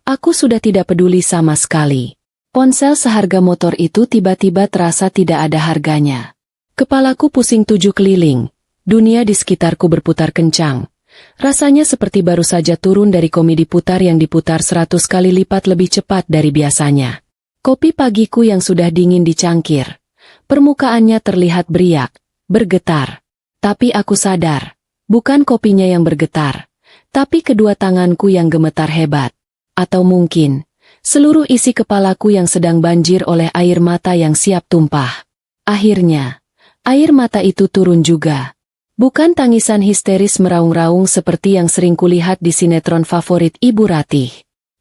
aku sudah tidak peduli sama sekali. Ponsel seharga motor itu tiba-tiba terasa tidak ada harganya. Kepalaku pusing 7 keliling, dunia di sekitarku berputar kencang. Rasanya seperti baru saja turun dari komedi putar yang diputar 100 kali lipat lebih cepat dari biasanya. Kopi pagiku yang sudah dingin dicangkir. Permukaannya terlihat beriak, bergetar. Tapi aku sadar, bukan kopinya yang bergetar, tapi kedua tanganku yang gemetar hebat. Atau mungkin, seluruh isi kepalaku yang sedang banjir oleh air mata yang siap tumpah. Akhirnya, air mata itu turun juga. Bukan tangisan histeris meraung-raung seperti yang sering kulihat di sinetron favorit Ibu Ratih.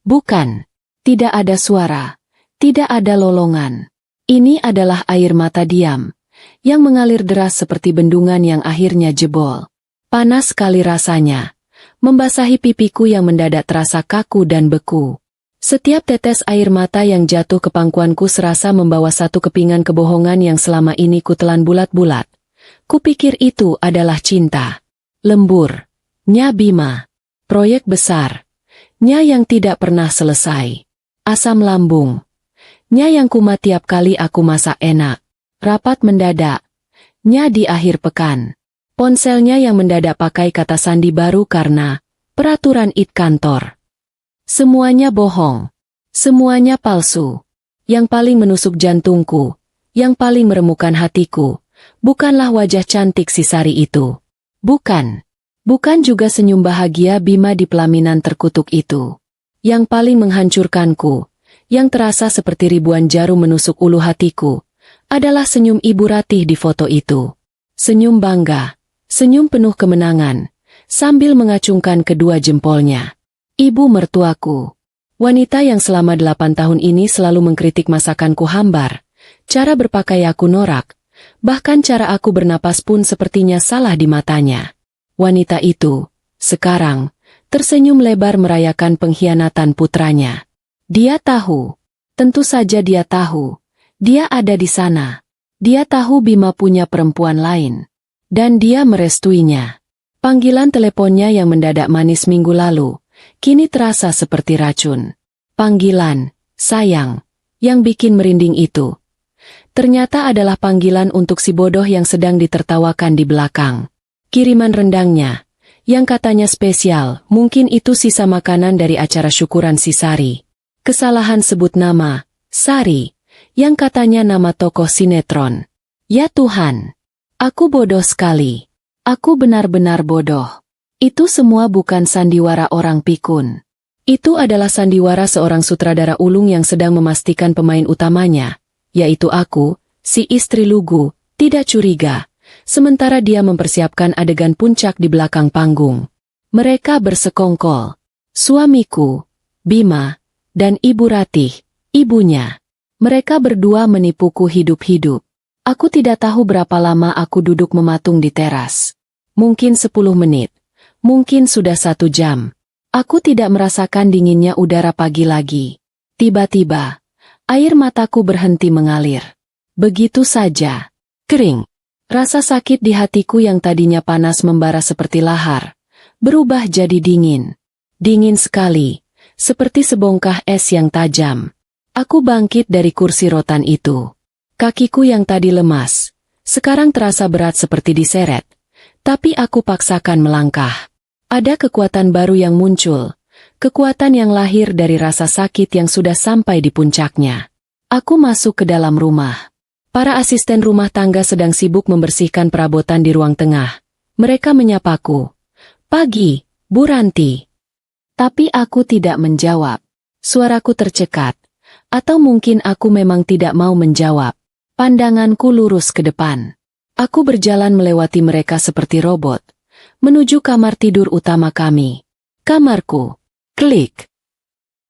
Bukan. Tidak ada suara. Tidak ada lolongan. Ini adalah air mata diam, yang mengalir deras seperti bendungan yang akhirnya jebol. Panas sekali rasanya, membasahi pipiku yang mendadak terasa kaku dan beku. Setiap tetes air mata yang jatuh ke pangkuanku serasa membawa satu kepingan kebohongan yang selama ini kutelan bulat-bulat. Kupikir itu adalah cinta. Lembur. Nya Bima. Proyek besar. Nya yang tidak pernah selesai. Asam lambung. Nya yang kumat tiap kali aku masak enak. Rapat mendadak. Nya di akhir pekan. Ponselnya yang mendadak pakai kata sandi baru karena peraturan IT kantor. Semuanya bohong. Semuanya palsu. Yang paling menusuk jantungku, yang paling meremukan hatiku, bukanlah wajah cantik si Sari itu. Bukan. Bukan juga senyum bahagia Bima di pelaminan terkutuk itu. Yang paling menghancurkanku, yang terasa seperti ribuan jarum menusuk ulu hatiku, adalah senyum Ibu Ratih di foto itu. Senyum bangga, senyum penuh kemenangan, sambil mengacungkan kedua jempolnya. Ibu mertuaku. Wanita yang selama 8 tahun ini selalu mengkritik masakanku hambar, cara berpakaianku norak, bahkan cara aku bernapas pun sepertinya salah di matanya. Wanita itu, sekarang, tersenyum lebar merayakan pengkhianatan putranya. Dia tahu, tentu saja dia tahu, dia ada di sana. Dia tahu Bima punya perempuan lain. Dan dia merestuinya. Panggilan teleponnya yang mendadak manis minggu lalu, kini terasa seperti racun. Panggilan, sayang, yang bikin merinding itu. Ternyata adalah panggilan untuk si bodoh yang sedang ditertawakan di belakang. Kiriman rendangnya, yang katanya spesial, mungkin itu sisa makanan dari acara syukuran si Sari. Kesalahan sebut nama, Sari, yang katanya nama tokoh sinetron. Ya Tuhan, aku bodoh sekali. Aku benar-benar bodoh. Itu semua bukan sandiwara orang pikun. Itu adalah sandiwara seorang sutradara ulung yang sedang memastikan pemain utamanya, yaitu aku, si istri lugu, tidak curiga, sementara dia mempersiapkan adegan puncak di belakang panggung. Mereka bersekongkol. Suamiku, Bima, dan Ibu Ratih, ibunya. Mereka berdua menipuku hidup-hidup. Aku tidak tahu berapa lama aku duduk mematung di teras. Mungkin 10 menit. Mungkin sudah 1 jam. Aku tidak merasakan dinginnya udara pagi lagi. Tiba-tiba, air mataku berhenti mengalir. Begitu saja. Kering. Rasa sakit di hatiku yang tadinya panas membara seperti lahar, berubah jadi dingin. Dingin sekali, seperti sebongkah es yang tajam. Aku bangkit dari kursi rotan itu. Kakiku yang tadi lemas, sekarang terasa berat seperti diseret. Tapi aku paksakan melangkah. Ada kekuatan baru yang muncul, kekuatan yang lahir dari rasa sakit yang sudah sampai di puncaknya. Aku masuk ke dalam rumah. Para asisten rumah tangga sedang sibuk membersihkan perabotan di ruang tengah. Mereka menyapaku. Pagi, Bu Ranti. Tapi aku tidak menjawab. Suaraku tercekat. Atau mungkin aku memang tidak mau menjawab. Pandanganku lurus ke depan. Aku berjalan melewati mereka seperti robot, menuju kamar tidur utama kami. Kamarku. Klik.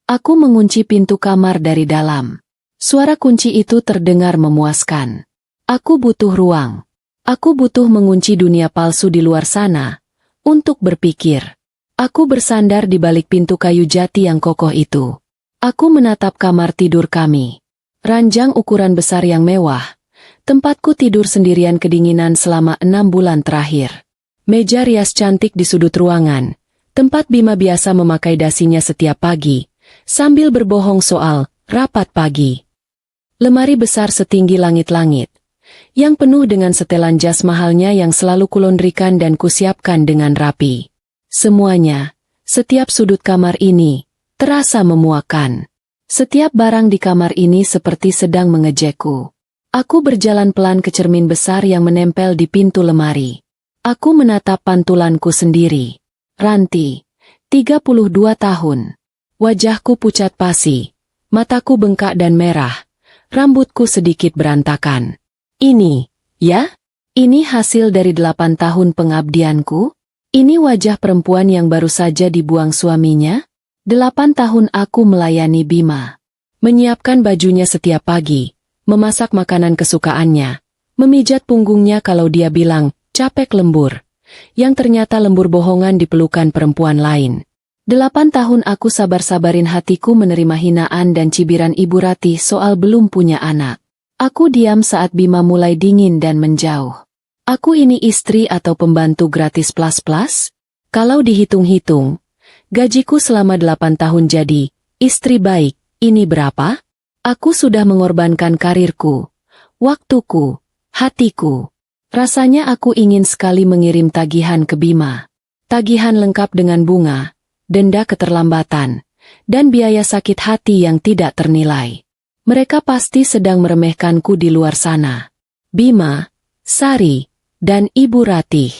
Aku mengunci pintu kamar dari dalam. Suara kunci itu terdengar memuaskan. Aku butuh ruang. Aku butuh mengunci dunia palsu di luar sana, untuk berpikir. Aku bersandar di balik pintu kayu jati yang kokoh itu. Aku menatap kamar tidur kami. Ranjang ukuran besar yang mewah. Tempatku tidur sendirian kedinginan selama 6 bulan terakhir. Meja rias cantik di sudut ruangan, tempat Bima biasa memakai dasinya setiap pagi, sambil berbohong soal rapat pagi. Lemari besar setinggi langit-langit, yang penuh dengan setelan jas mahalnya yang selalu kulondrikan dan kusiapkan dengan rapi. Semuanya, setiap sudut kamar ini, terasa memuakan. Setiap barang di kamar ini seperti sedang mengejekku. Aku berjalan pelan ke cermin besar yang menempel di pintu lemari. Aku menatap pantulanku sendiri. Ranti, 32 tahun. Wajahku pucat pasi, mataku bengkak dan merah, rambutku sedikit berantakan. Ini, ya? Ini hasil dari 8 tahun pengabdianku? Ini wajah perempuan yang baru saja dibuang suaminya? 8 tahun aku melayani Bima. Menyiapkan bajunya setiap pagi, memasak makanan kesukaannya, memijat punggungnya kalau dia bilang, capek lembur. Yang ternyata lembur bohongan di pelukan perempuan lain. 8 tahun aku sabar-sabarin hatiku menerima hinaan dan cibiran Ibu Ratih soal belum punya anak. Aku diam saat Bima mulai dingin dan menjauh. Aku ini istri atau pembantu gratis plus-plus? Kalau dihitung-hitung, gajiku selama 8 tahun jadi istri baik, ini berapa? Aku sudah mengorbankan karirku, waktuku, hatiku. Rasanya aku ingin sekali mengirim tagihan ke Bima. Tagihan lengkap dengan bunga, denda keterlambatan, dan biaya sakit hati yang tidak ternilai. Mereka pasti sedang meremehkanku di luar sana. Bima, Sari, dan Ibu Ratih.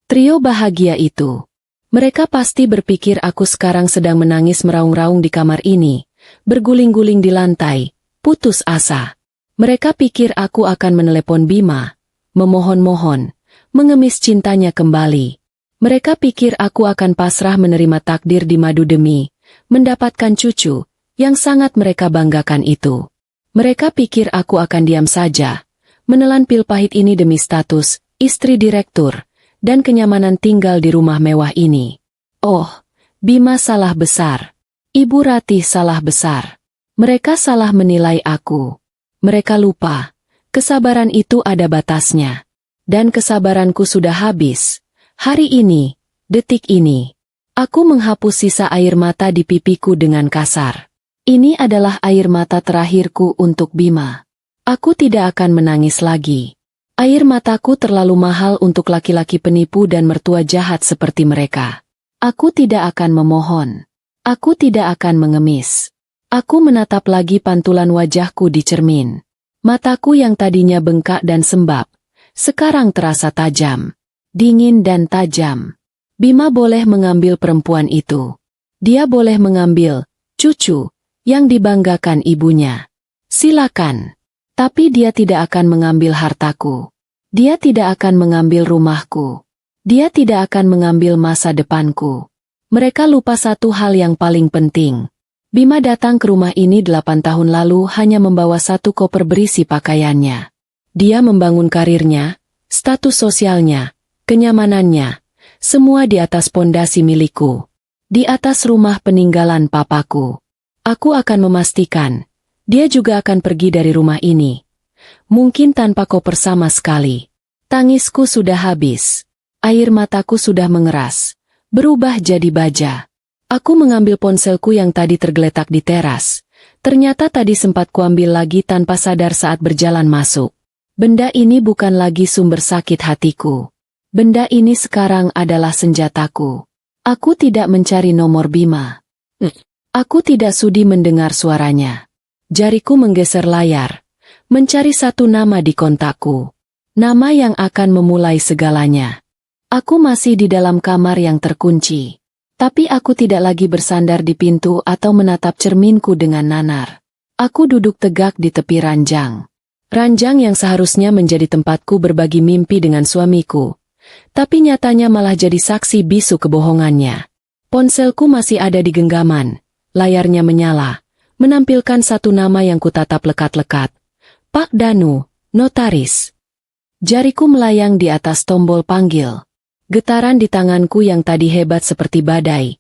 Trio bahagia itu. Mereka pasti berpikir aku sekarang sedang menangis meraung-raung di kamar ini, berguling-guling di lantai, putus asa. Mereka pikir aku akan menelepon Bima, memohon-mohon, mengemis cintanya kembali. Mereka pikir aku akan pasrah menerima takdir di madu demi mendapatkan cucu, yang sangat mereka banggakan itu. Mereka pikir aku akan diam saja, menelan pil pahit ini demi status, istri direktur, dan kenyamanan tinggal di rumah mewah ini. Oh, Bima salah besar. Ibu Ratih salah besar. Mereka salah menilai aku. Mereka lupa, kesabaran itu ada batasnya. Dan kesabaranku sudah habis. Hari ini, detik ini, aku menghapus sisa air mata di pipiku dengan kasar. Ini adalah air mata terakhirku untuk Bima. Aku tidak akan menangis lagi. Air mataku terlalu mahal untuk laki-laki penipu dan mertua jahat seperti mereka. Aku tidak akan memohon. Aku tidak akan mengemis. Aku menatap lagi pantulan wajahku di cermin. Mataku yang tadinya bengkak dan sembab, sekarang terasa tajam. Dingin dan tajam. Bima boleh mengambil perempuan itu. Dia boleh mengambil cucu yang dibanggakan ibunya. Silakan. Tapi dia tidak akan mengambil hartaku. Dia tidak akan mengambil rumahku. Dia tidak akan mengambil masa depanku. Mereka lupa satu hal yang paling penting. Bima datang ke rumah ini 8 tahun lalu hanya membawa 1 koper berisi pakaiannya. Dia membangun karirnya, status sosialnya, kenyamanannya, semua di atas pondasi milikku. Di atas rumah peninggalan papaku. Aku akan memastikan, dia juga akan pergi dari rumah ini. Mungkin tanpa koper sama sekali. Tangisku sudah habis. Air mataku sudah mengeras, berubah jadi baja. Aku mengambil ponselku yang tadi tergeletak di teras. Ternyata tadi sempat kuambil lagi tanpa sadar saat berjalan masuk. Benda ini bukan lagi sumber sakit hatiku. Benda ini sekarang adalah senjataku. Aku tidak mencari nomor Bima. Aku tidak sudi mendengar suaranya. Jariku menggeser layar, mencari satu nama di kontakku. Nama yang akan memulai segalanya. Aku masih di dalam kamar yang terkunci. Tapi aku tidak lagi bersandar di pintu atau menatap cerminku dengan nanar. Aku duduk tegak di tepi ranjang. Ranjang yang seharusnya menjadi tempatku berbagi mimpi dengan suamiku. Tapi nyatanya malah jadi saksi bisu kebohongannya. Ponselku masih ada di genggaman. Layarnya menyala, menampilkan satu nama yang kutatap lekat-lekat. Pak Danu, notaris. Jariku melayang di atas tombol panggil. Getaran di tanganku yang tadi hebat seperti badai,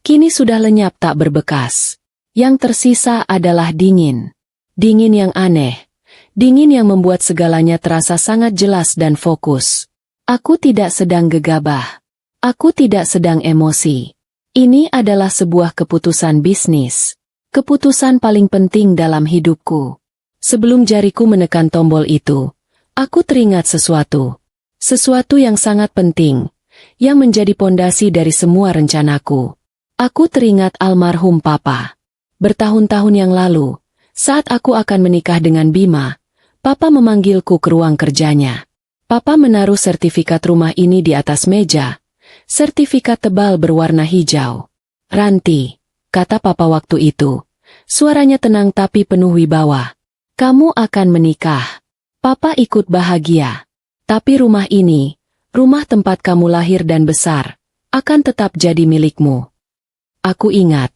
kini sudah lenyap tak berbekas. Yang tersisa adalah dingin. Dingin yang aneh. Dingin yang membuat segalanya terasa sangat jelas dan fokus. Aku tidak sedang gegabah. Aku tidak sedang emosi. Ini adalah sebuah keputusan bisnis. Keputusan paling penting dalam hidupku. Sebelum jariku menekan tombol itu, aku teringat sesuatu. Sesuatu yang sangat penting, yang menjadi pondasi dari semua rencanaku. Aku teringat almarhum Papa. Bertahun-tahun yang lalu, saat aku akan menikah dengan Bima, Papa memanggilku ke ruang kerjanya. Papa menaruh sertifikat rumah ini di atas meja. Sertifikat tebal berwarna hijau. "Ranti," kata Papa waktu itu. Suaranya tenang tapi penuh wibawa. "Kamu akan menikah." Papa ikut bahagia. "Tapi rumah ini, rumah tempat kamu lahir dan besar, akan tetap jadi milikmu." Aku ingat,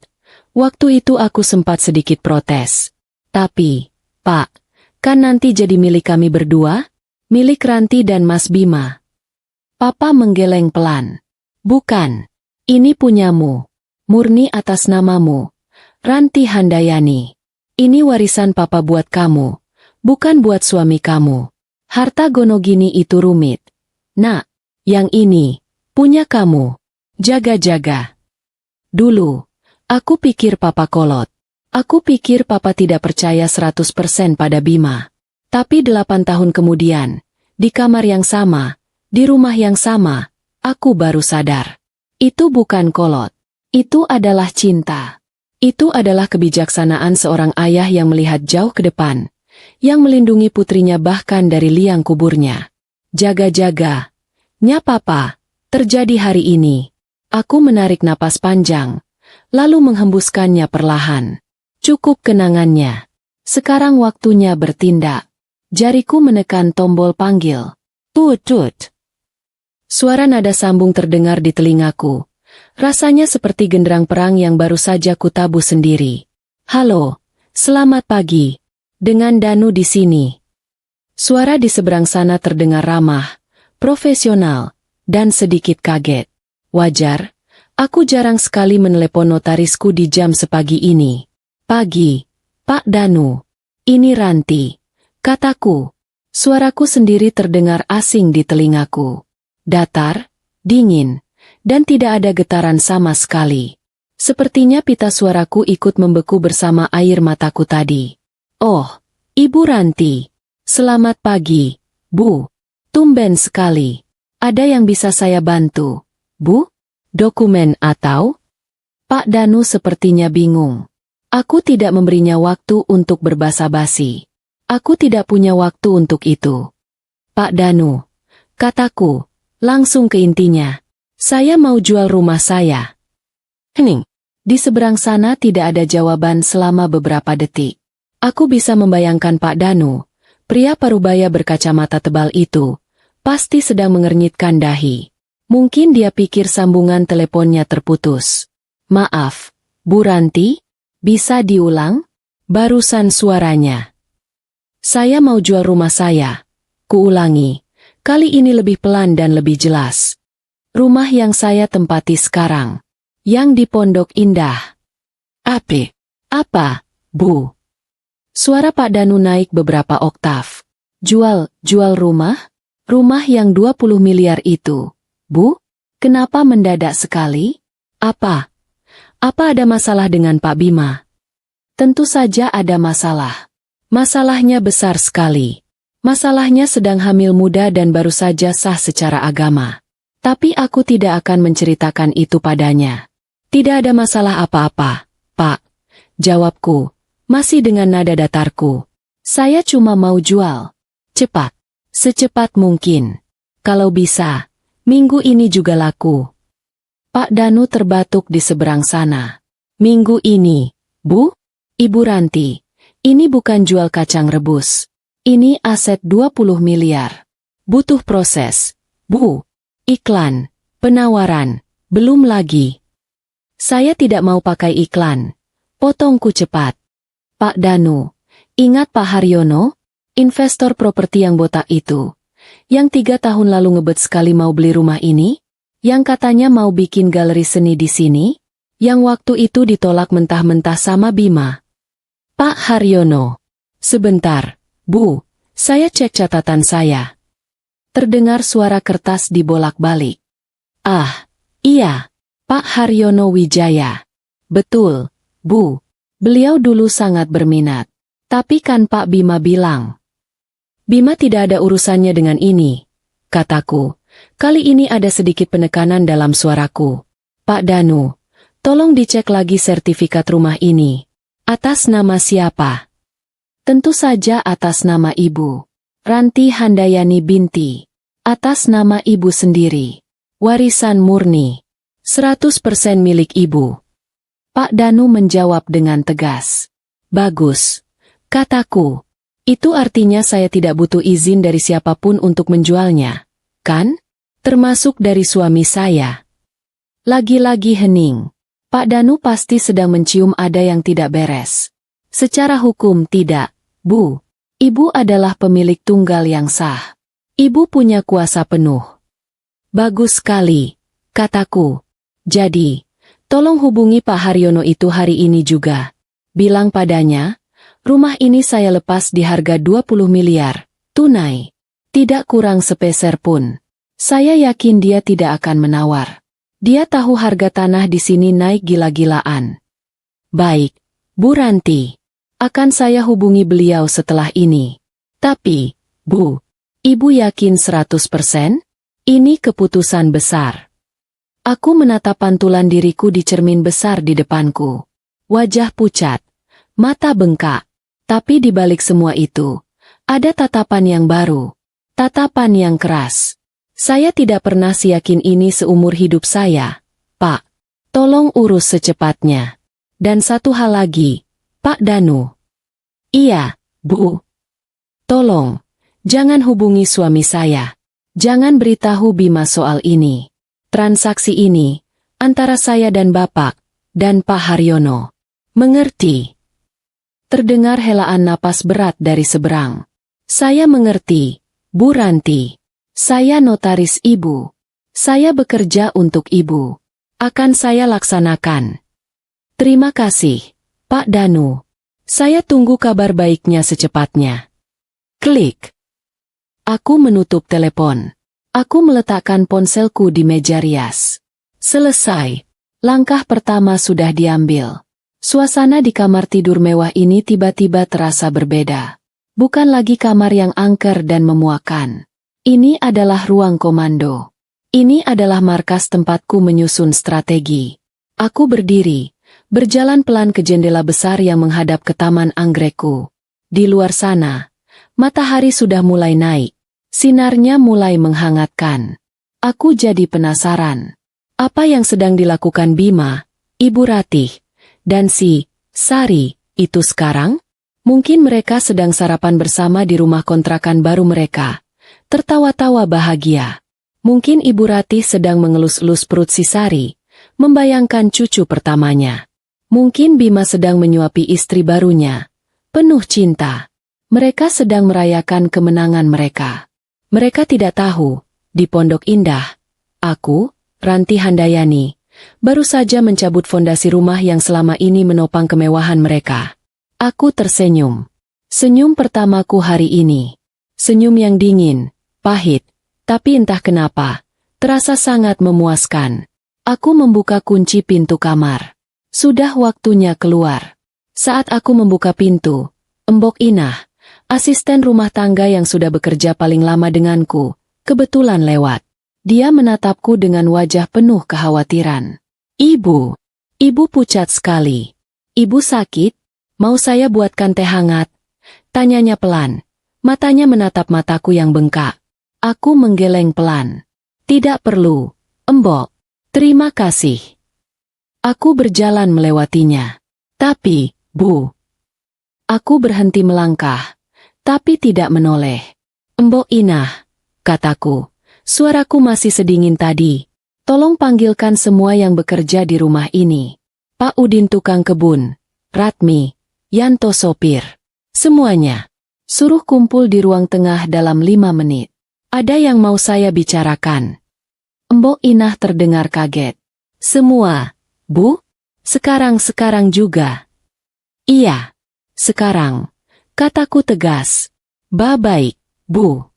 waktu itu aku sempat sedikit protes. "Tapi, Pak, kan nanti jadi milik kami berdua? Milik Ranti dan Mas Bima." Papa menggeleng pelan. "Bukan. Ini punyamu. Murni atas namamu. Ranti Handayani. Ini warisan Papa buat kamu, bukan buat suami kamu. Harta gonogini itu rumit. Nak, yang ini, punya kamu. Jaga-jaga." Dulu, aku pikir Papa kolot. Aku pikir Papa tidak percaya 100% pada Bima. Tapi 8 tahun kemudian, di kamar yang sama, di rumah yang sama, aku baru sadar. Itu bukan kolot. Itu adalah cinta. Itu adalah kebijaksanaan seorang ayah yang melihat jauh ke depan, yang melindungi putrinya bahkan dari liang kuburnya. Jaga-jaga. Nya Papa, terjadi hari ini. Aku menarik napas panjang, lalu menghembuskannya perlahan. Cukup kenangannya. Sekarang waktunya bertindak. Jariku menekan tombol panggil. Tut-tut. Suara nada sambung terdengar di telingaku. Rasanya seperti genderang perang yang baru saja kutabuh sendiri. "Halo, selamat pagi. Dengan Danu di sini." Suara di seberang sana terdengar ramah, profesional, dan sedikit kaget. Wajar, aku jarang sekali menelepon notarisku di jam sepagi ini. "Pagi, Pak Danu. Ini Ranti," kataku. Suaraku sendiri terdengar asing di telingaku. Datar, dingin, dan tidak ada getaran sama sekali. Sepertinya pita suaraku ikut membeku bersama air mataku tadi. "Oh, Ibu Ranti. Selamat pagi, Bu. Tumben sekali. Ada yang bisa saya bantu, Bu? Dokumen atau?" Pak Danu sepertinya bingung. Aku tidak memberinya waktu untuk berbasa-basi. Aku tidak punya waktu untuk itu. "Pak Danu," kataku, langsung ke intinya. "Saya mau jual rumah saya." Hening. Di seberang sana tidak ada jawaban selama beberapa detik. Aku bisa membayangkan Pak Danu, pria parubaya berkacamata tebal itu, pasti sedang mengernyitkan dahi. Mungkin dia pikir sambungan teleponnya terputus. "Maaf, Bu Ranti, bisa diulang?" Barusan suaranya. "Saya mau jual rumah saya." Kuulangi, kali ini lebih pelan dan lebih jelas. "Rumah yang saya tempati sekarang. Yang di Pondok Indah." Apa, Bu?" Suara Pak Danu naik beberapa oktav. Jual rumah? Rumah yang 20 miliar itu. Bu, kenapa mendadak sekali? Apa ada masalah dengan Pak Bima?" Tentu saja ada masalah. Masalahnya besar sekali. Masalahnya sedang hamil muda dan baru saja sah secara agama. Tapi aku tidak akan menceritakan itu padanya. "Tidak ada masalah apa-apa, Pak," jawabku, masih dengan nada datarku. "Saya cuma mau jual. Cepat. Secepat mungkin. Kalau bisa, minggu ini juga laku." Pak Danu terbatuk di seberang sana. "Minggu ini, Bu? Ibu Ranti, ini bukan jual kacang rebus. Ini aset 20 miliar. Butuh proses, Bu. Iklan, penawaran, belum lagi." "Saya tidak mau pakai iklan." Potongku cepat. "Pak Danu, ingat Pak Haryono? Investor properti yang botak itu. Yang 3 tahun lalu ngebet sekali mau beli rumah ini? Yang katanya mau bikin galeri seni di sini? Yang waktu itu ditolak mentah-mentah sama Bima." "Pak Haryono." "Sebentar, Bu. Saya cek catatan saya." Terdengar suara kertas dibolak-balik. Ah, iya, Pak Haryono Wijaya. Betul, Bu. Beliau dulu sangat berminat. Tapi kan Pak Bima bilang. Bima tidak ada urusannya dengan ini, kataku. Kali ini ada sedikit penekanan dalam suaraku. Pak Danu, tolong dicek lagi sertifikat rumah ini. Atas nama siapa? Tentu saja atas nama Ibu. Ranti Handayani binti. Atas nama Ibu sendiri. Warisan murni. 100% milik Ibu. Pak Danu menjawab dengan tegas. Bagus, kataku. Itu artinya saya tidak butuh izin dari siapapun untuk menjualnya, kan? Termasuk dari suami saya. Lagi-lagi hening. Pak Danu pasti sedang mencium ada yang tidak beres. Secara hukum tidak, Bu. Ibu adalah pemilik tunggal yang sah. Ibu punya kuasa penuh. Bagus sekali, kataku. Jadi, tolong hubungi Pak Haryono itu hari ini juga. Bilang padanya, rumah ini saya lepas di harga 20 miliar, tunai. Tidak kurang sepeser pun. Saya yakin dia tidak akan menawar. Dia tahu harga tanah di sini naik gila-gilaan. Baik, Bu Ranti. Akan saya hubungi beliau setelah ini. Tapi, Bu, Ibu yakin 100%? Ini keputusan besar. Aku menatap pantulan diriku di cermin besar di depanku. Wajah pucat, mata bengkak. Tapi di balik semua itu, ada tatapan yang baru. Tatapan yang keras. Saya tidak pernah seyakin ini seumur hidup saya. Pak, tolong urus secepatnya. Dan satu hal lagi, Pak Danu. Iya, Bu. Tolong, jangan hubungi suami saya. Jangan beritahu Bima soal ini. Transaksi ini, antara saya dan Bapak, dan Pak Haryono. Mengerti? Terdengar helaan napas berat dari seberang. Saya mengerti, Bu Ranti. Saya notaris Ibu. Saya bekerja untuk Ibu. Akan saya laksanakan. Terima kasih, Pak Danu. Saya tunggu kabar baiknya secepatnya. Klik. Aku menutup telepon. Aku meletakkan ponselku di meja rias. Selesai. Langkah pertama sudah diambil. Suasana di kamar tidur mewah ini tiba-tiba terasa berbeda. Bukan lagi kamar yang angker dan memuakan. Ini adalah ruang komando. Ini adalah markas tempatku menyusun strategi. Aku berdiri, berjalan pelan ke jendela besar yang menghadap ke taman anggrekku. Di luar sana, matahari sudah mulai naik. Sinarnya mulai menghangatkan. Aku jadi penasaran. Apa yang sedang dilakukan Bima, Ibu Ratih, dan si Sari itu sekarang? Mungkin mereka sedang sarapan bersama di rumah kontrakan baru mereka. Tertawa-tawa bahagia. Mungkin Ibu Ratih sedang mengelus-elus perut si Sari, membayangkan cucu pertamanya. Mungkin Bima sedang menyuapi istri barunya. Penuh cinta. Mereka sedang merayakan kemenangan mereka. Mereka tidak tahu, di Pondok Indah, aku, Ranti Handayani, baru saja mencabut fondasi rumah yang selama ini menopang kemewahan mereka. Aku tersenyum. Senyum pertamaku hari ini. Senyum yang dingin, pahit, tapi entah kenapa, terasa sangat memuaskan. Aku membuka kunci pintu kamar. Sudah waktunya keluar. Saat aku membuka pintu, Embok Inah, asisten rumah tangga yang sudah bekerja paling lama denganku, kebetulan lewat. Dia menatapku dengan wajah penuh kekhawatiran. Ibu pucat sekali. Ibu sakit? Mau saya buatkan teh hangat? Tanyanya pelan. Matanya menatap mataku yang bengkak. Aku menggeleng pelan. Tidak perlu, Embok. Terima kasih. Aku berjalan melewatinya. Tapi, Bu. Aku berhenti melangkah, tapi tidak menoleh. Embok Inah, kataku. Suaraku masih sedingin tadi. Tolong panggilkan semua yang bekerja di rumah ini. Pak Udin tukang kebun, Ratmi, Yanto sopir. Semuanya. Suruh kumpul di ruang tengah dalam 5 menit. Ada yang mau saya bicarakan. Embok Inah terdengar kaget. Semua, Bu? Sekarang juga? Iya, sekarang. Kataku tegas. Baik, Bu.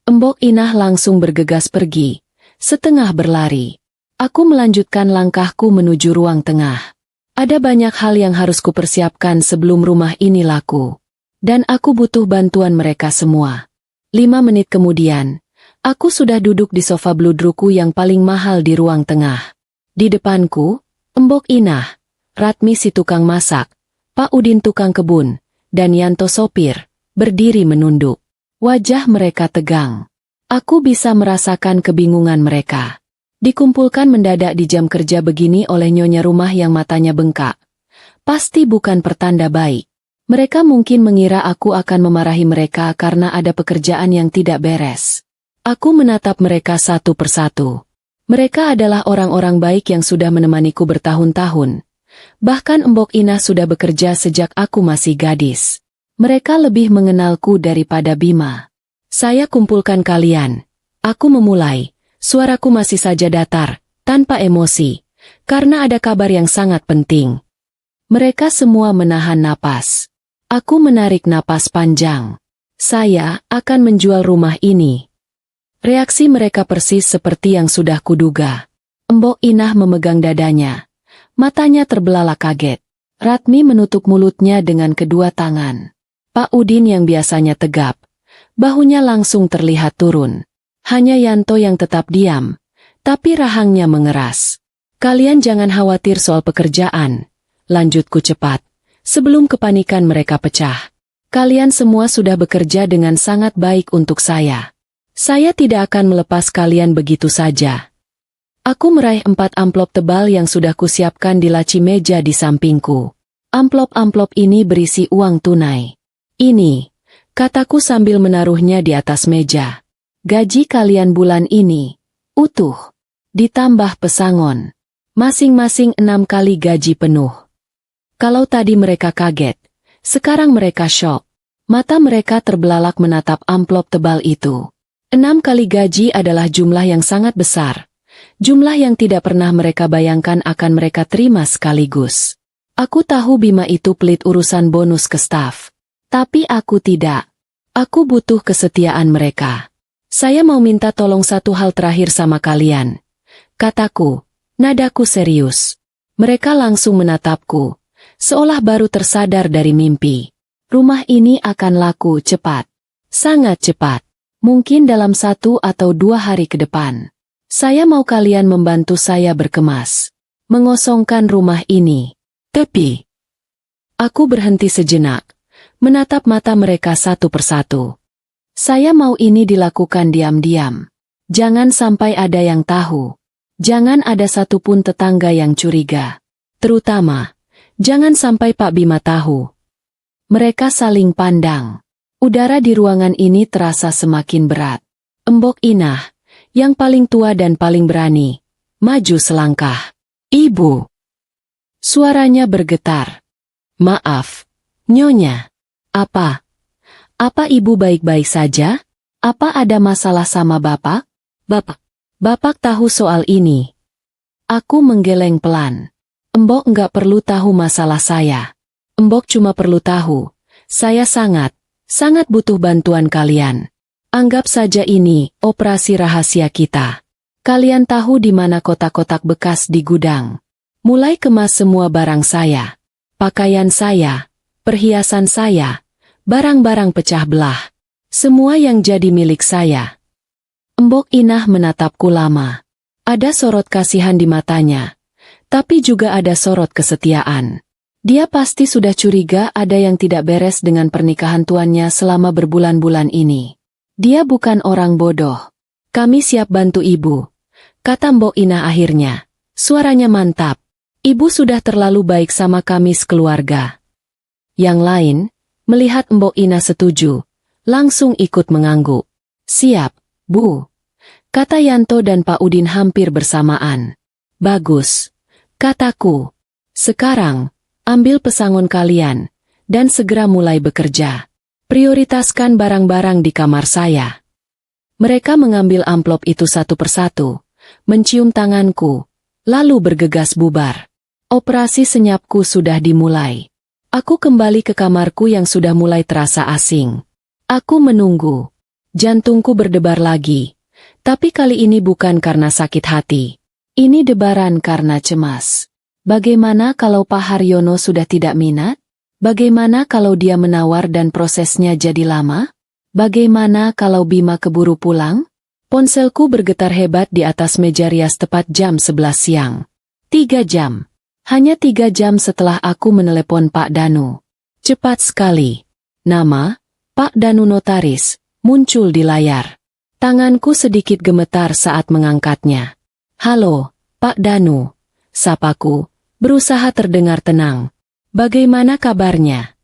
Embok Inah langsung bergegas pergi, setengah berlari. Aku melanjutkan langkahku menuju ruang tengah. Ada banyak hal yang harus kupersiapkan sebelum rumah ini laku. Dan aku butuh bantuan mereka semua. 5 menit kemudian, aku sudah duduk di sofa bludruku yang paling mahal di ruang tengah. Di depanku, Embok Inah, Ratmi si tukang masak, Pak Udin tukang kebun, dan Yanto sopir, berdiri menunduk. Wajah mereka tegang. Aku bisa merasakan kebingungan mereka. Dikumpulkan mendadak di jam kerja begini oleh nyonya rumah yang matanya bengkak. Pasti bukan pertanda baik. Mereka mungkin mengira aku akan memarahi mereka karena ada pekerjaan yang tidak beres. Aku menatap mereka satu persatu. Mereka adalah orang-orang baik yang sudah menemaniku bertahun-tahun. Bahkan Embok Inah sudah bekerja sejak aku masih gadis. Mereka lebih mengenalku daripada Bima. Saya kumpulkan kalian. Aku memulai. Suaraku masih saja datar, tanpa emosi, karena ada kabar yang sangat penting. Mereka semua menahan napas. Aku menarik napas panjang. Saya akan menjual rumah ini. Reaksi mereka persis seperti yang sudah kuduga. Embok Inah memegang dadanya. Matanya terbelalak kaget. Ratmi menutup mulutnya dengan kedua tangan. Pak Udin yang biasanya tegap, bahunya langsung terlihat turun. Hanya Yanto yang tetap diam, tapi rahangnya mengeras. Kalian jangan khawatir soal pekerjaan, lanjutku cepat, sebelum kepanikan mereka pecah. Kalian semua sudah bekerja dengan sangat baik untuk saya. Saya tidak akan melepas kalian begitu saja. Aku meraih 4 amplop tebal yang sudah kusiapkan di laci meja di sampingku. Amplop-amplop ini berisi uang tunai. Ini, kataku sambil menaruhnya di atas meja. Gaji kalian bulan ini, utuh, ditambah pesangon. Masing-masing 6 kali gaji penuh. Kalau tadi mereka kaget, sekarang mereka syok. Mata mereka terbelalak menatap amplop tebal itu. 6 kali gaji adalah jumlah yang sangat besar. Jumlah yang tidak pernah mereka bayangkan akan mereka terima sekaligus. Aku tahu Bima itu pelit urusan bonus ke staf. Tapi aku tidak. Aku butuh kesetiaan mereka. Saya mau minta tolong satu hal terakhir sama kalian. Kataku, nadaku serius. Mereka langsung menatapku, seolah baru tersadar dari mimpi. Rumah ini akan laku cepat. Sangat cepat. Mungkin dalam 1 atau 2 hari ke depan. Saya mau kalian membantu saya berkemas. Mengosongkan rumah ini. Tapi, aku berhenti sejenak, menatap mata mereka satu persatu. Saya mau ini dilakukan diam-diam. Jangan sampai ada yang tahu. Jangan ada satupun tetangga yang curiga. Terutama, jangan sampai Pak Bima tahu. Mereka saling pandang. Udara di ruangan ini terasa semakin berat. Embok Inah, yang paling tua dan paling berani, maju selangkah. Ibu. Suaranya bergetar. Maaf, Nyonya. Apa ibu baik-baik saja? Apa ada masalah sama bapak? Bapak tahu soal ini. Aku menggeleng pelan. Embok enggak perlu tahu masalah saya. Embok cuma perlu tahu, saya sangat butuh bantuan kalian. Anggap saja ini operasi rahasia kita. Kalian tahu di mana kotak-kotak bekas di gudang. Mulai kemas semua barang saya. Pakaian saya, perhiasan saya, barang-barang pecah belah. Semua yang jadi milik saya. Embok Inah menatapku lama. Ada sorot kasihan di matanya. Tapi juga ada sorot kesetiaan. Dia pasti sudah curiga ada yang tidak beres dengan pernikahan tuannya selama berbulan-bulan ini. Dia bukan orang bodoh. Kami siap bantu ibu, kata Mbok Inah akhirnya. Suaranya mantap. Ibu sudah terlalu baik sama kami sekeluarga. Yang lain, melihat Mbok Inah setuju, langsung ikut mengangguk. Siap, Bu, kata Yanto dan Pak Udin hampir bersamaan. Bagus, kataku. Sekarang, ambil pesangon kalian, dan segera mulai bekerja. Prioritaskan barang-barang di kamar saya. Mereka mengambil amplop itu satu persatu, mencium tanganku, lalu bergegas bubar. Operasi senyapku sudah dimulai. Aku kembali ke kamarku yang sudah mulai terasa asing. Aku menunggu. Jantungku berdebar lagi. Tapi kali ini bukan karena sakit hati. Ini debaran karena cemas. Bagaimana kalau Pak Haryono sudah tidak minat? Bagaimana kalau dia menawar dan prosesnya jadi lama? Bagaimana kalau Bima keburu pulang? Ponselku bergetar hebat di atas meja rias tepat jam 11 siang. 3 jam. Hanya 3 jam setelah aku menelepon Pak Danu. Cepat sekali. Nama, Pak Danu Notaris, muncul di layar. Tanganku sedikit gemetar saat mengangkatnya. Halo, Pak Danu. Sapaku, berusaha terdengar tenang. Bagaimana kabarnya?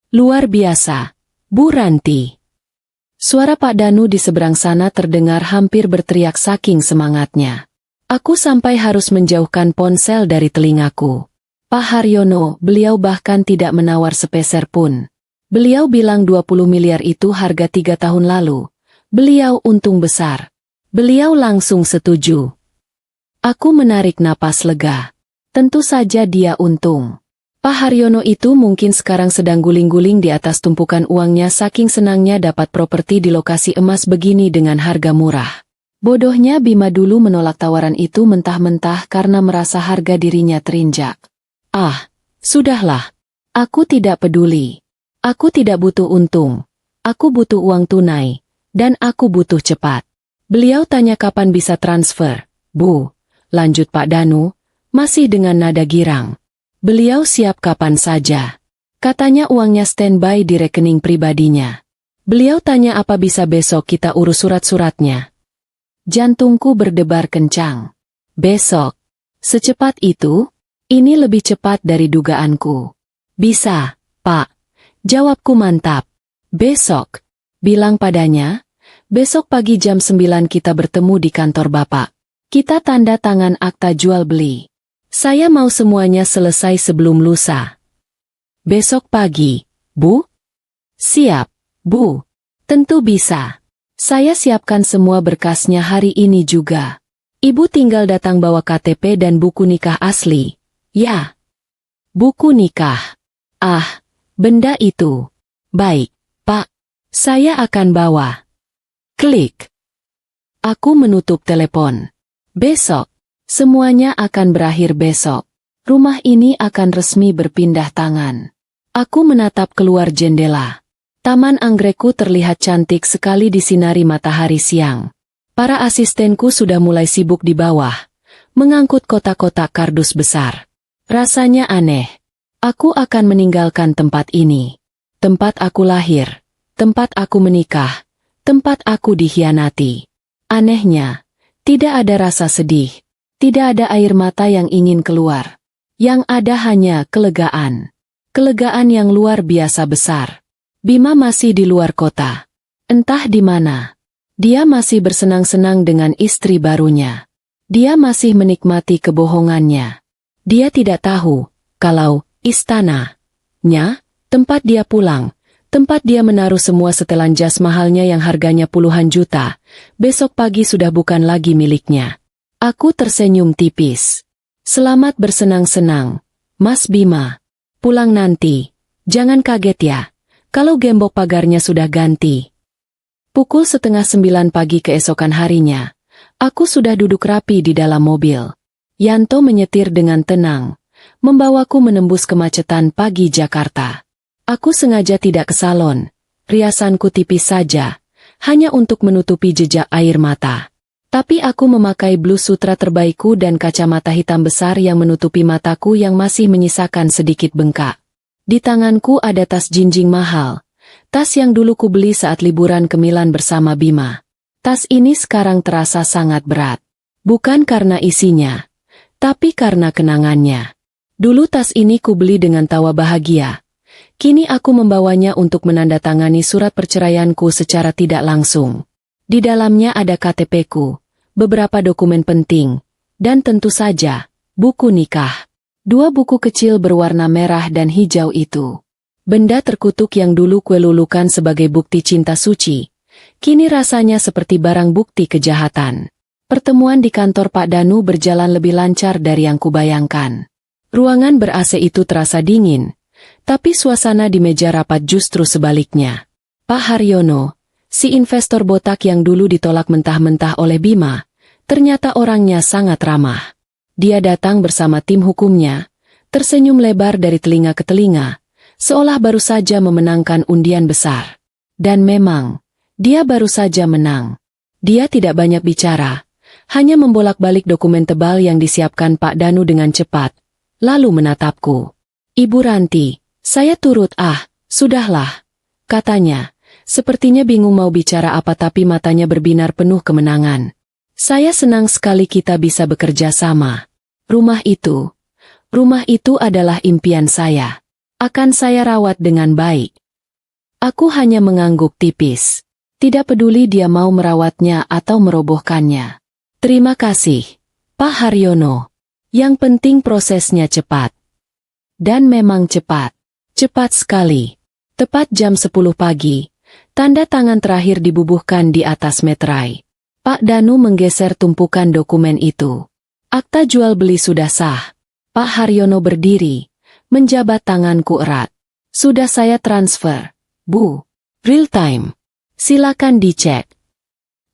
Luar biasa, Bu Ranti. Suara Pak Danu di seberang sana terdengar hampir berteriak saking semangatnya. Aku sampai harus menjauhkan ponsel dari telingaku. Pak Haryono, beliau bahkan tidak menawar sepeser pun. Beliau bilang 20 miliar itu harga 3 tahun lalu. Beliau untung besar. Beliau langsung setuju. Aku menarik napas lega. Tentu saja dia untung. Pak Haryono itu mungkin sekarang sedang guling-guling di atas tumpukan uangnya saking senangnya dapat properti di lokasi emas begini dengan harga murah. Bodohnya Bima dulu menolak tawaran itu mentah-mentah karena merasa harga dirinya terinjak. Ah, sudahlah. Aku tidak peduli. Aku tidak butuh untung. Aku butuh uang tunai. Dan aku butuh cepat. Beliau tanya kapan bisa transfer. Bu, lanjut Pak Danu, masih dengan nada girang. Beliau siap kapan saja. Katanya uangnya standby di rekening pribadinya. Beliau tanya apa bisa besok kita urus surat-suratnya. Jantungku berdebar kencang. Besok? Secepat itu? Ini lebih cepat dari dugaanku. Bisa, Pak. Jawabku mantap. Besok. Bilang padanya, besok pagi jam 9 kita bertemu di kantor Bapak. Kita tanda tangan akta jual beli. Saya mau semuanya selesai sebelum lusa. Besok pagi, Bu? Siap, Bu. Tentu bisa. Saya siapkan semua berkasnya hari ini juga. Ibu tinggal datang bawa KTP dan buku nikah asli. Ya. Buku nikah. Ah, benda itu. Baik, Pak. Saya akan bawa. Klik. Aku menutup telepon. Besok. Semuanya akan berakhir besok. Rumah ini akan resmi berpindah tangan. Aku menatap keluar jendela. Taman anggrekku terlihat cantik sekali disinari matahari siang. Para asistenku sudah mulai sibuk di bawah, mengangkut kotak-kotak kardus besar. Rasanya aneh. Aku akan meninggalkan tempat ini. Tempat aku lahir. Tempat aku menikah. Tempat aku dikhianati. Anehnya, tidak ada rasa sedih. Tidak ada air mata yang ingin keluar. Yang ada hanya kelegaan. Kelegaan yang luar biasa besar. Bima masih di luar kota. Entah di mana. Dia masih bersenang-senang dengan istri barunya. Dia masih menikmati kebohongannya. Dia tidak tahu kalau istananya, tempat dia pulang, tempat dia menaruh semua setelan jas mahalnya yang harganya puluhan juta, besok pagi sudah bukan lagi miliknya. Aku tersenyum tipis. Selamat bersenang-senang, Mas Bima. Pulang nanti. Jangan kaget ya, kalau gembok pagarnya sudah ganti. Pukul 8:30 pagi keesokan harinya, aku sudah duduk rapi di dalam mobil. Yanto menyetir dengan tenang, membawaku menembus kemacetan pagi Jakarta. Aku sengaja tidak ke salon, riasanku tipis saja, hanya untuk menutupi jejak air mata. Tapi aku memakai blus sutra terbaikku dan kacamata hitam besar yang menutupi mataku yang masih menyisakan sedikit bengkak. Di tanganku ada tas jinjing mahal. Tas yang dulu kubeli saat liburan ke Milan bersama Bima. Tas ini sekarang terasa sangat berat. Bukan karena isinya, tapi karena kenangannya. Dulu tas ini kubeli dengan tawa bahagia. Kini aku membawanya untuk menandatangani surat perceraianku secara tidak langsung. Di dalamnya ada KTP-ku. Beberapa dokumen penting, dan tentu saja, buku nikah. 2 buku kecil berwarna merah dan hijau itu. Benda terkutuk yang dulu kuelulukan sebagai bukti cinta suci, kini rasanya seperti barang bukti kejahatan. Pertemuan di kantor Pak Danu berjalan lebih lancar dari yang kubayangkan. Ruangan ber-AC itu terasa dingin, tapi suasana di meja rapat justru sebaliknya. Pak Haryono, Si investor botak yang dulu ditolak mentah-mentah oleh Bima, ternyata orangnya sangat ramah. Dia datang bersama tim hukumnya, tersenyum lebar dari telinga ke telinga, seolah baru saja memenangkan undian besar. Dan memang, dia baru saja menang. Dia tidak banyak bicara, hanya membolak-balik dokumen tebal yang disiapkan Pak Danu dengan cepat, lalu menatapku. "Ibu Ranti, saya turut." Sudahlah," katanya. Sepertinya bingung mau bicara apa tapi matanya berbinar penuh kemenangan. "Saya senang sekali kita bisa bekerja sama. Rumah itu adalah impian saya. Akan saya rawat dengan baik." Aku hanya mengangguk tipis. Tidak peduli dia mau merawatnya atau merobohkannya. "Terima kasih, Pak Haryono. Yang penting prosesnya cepat." Dan memang cepat. Cepat sekali. Tepat jam 10 pagi. Tanda tangan terakhir dibubuhkan di atas meterai. Pak Danu menggeser tumpukan dokumen itu. Akta jual beli sudah sah. Pak Haryono berdiri, menjabat tanganku erat. "Sudah saya transfer, Bu. Real time. Silakan dicek."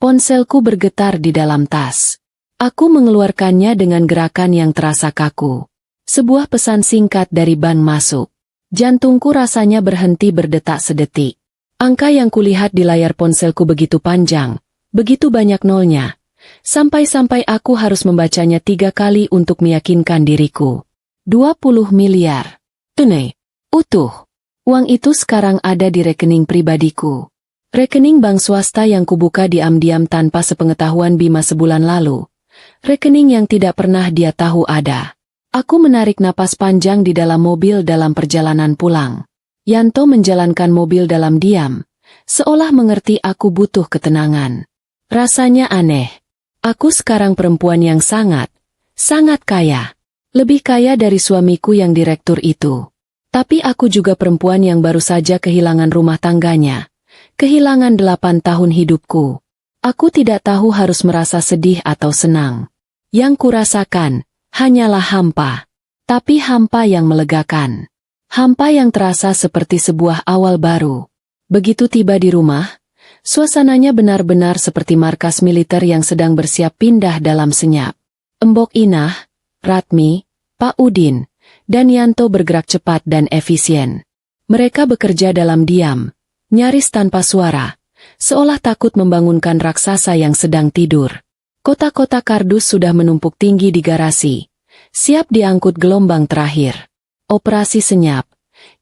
Ponselku bergetar di dalam tas. Aku mengeluarkannya dengan gerakan yang terasa kaku. Sebuah pesan singkat dari bank masuk. Jantungku rasanya berhenti berdetak sedetik. Angka yang kulihat di layar ponselku begitu panjang, begitu banyak nolnya. Sampai-sampai aku harus membacanya 3 kali untuk meyakinkan diriku. 20 miliar. Tunai. Utuh. Uang itu sekarang ada di rekening pribadiku. Rekening bank swasta yang kubuka diam-diam tanpa sepengetahuan Bima sebulan lalu. Rekening yang tidak pernah dia tahu ada. Aku menarik napas panjang di dalam mobil dalam perjalanan pulang. Yanto menjalankan mobil dalam diam, seolah mengerti aku butuh ketenangan. Rasanya aneh. Aku sekarang perempuan yang sangat kaya. Lebih kaya dari suamiku yang direktur itu. Tapi aku juga perempuan yang baru saja kehilangan rumah tangganya. Kehilangan 8 tahun hidupku. Aku tidak tahu harus merasa sedih atau senang. Yang kurasakan hanyalah hampa. Tapi hampa yang melegakan. Hampa yang terasa seperti sebuah awal baru. Begitu tiba di rumah, suasananya benar-benar seperti markas militer yang sedang bersiap pindah dalam senyap. Embok Inah, Ratmi, Pak Udin, dan Yanto bergerak cepat dan efisien. Mereka bekerja dalam diam, nyaris tanpa suara, seolah takut membangunkan raksasa yang sedang tidur. Kotak-kotak kardus sudah menumpuk tinggi di garasi, siap diangkut gelombang terakhir. Operasi senyap.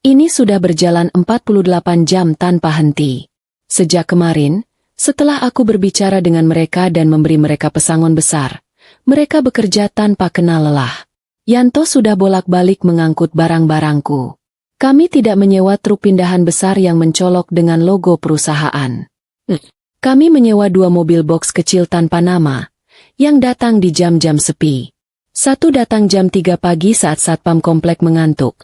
Ini sudah berjalan 48 jam tanpa henti. Sejak kemarin, setelah aku berbicara dengan mereka dan memberi mereka pesangon besar, mereka bekerja tanpa kenal lelah. Yanto sudah bolak-balik mengangkut barang-barangku. Kami tidak menyewa truk pindahan besar yang mencolok dengan logo perusahaan. Kami menyewa 2 mobil box kecil tanpa nama, yang datang di jam-jam sepi. Satu datang jam 3 pagi saat satpam komplek mengantuk.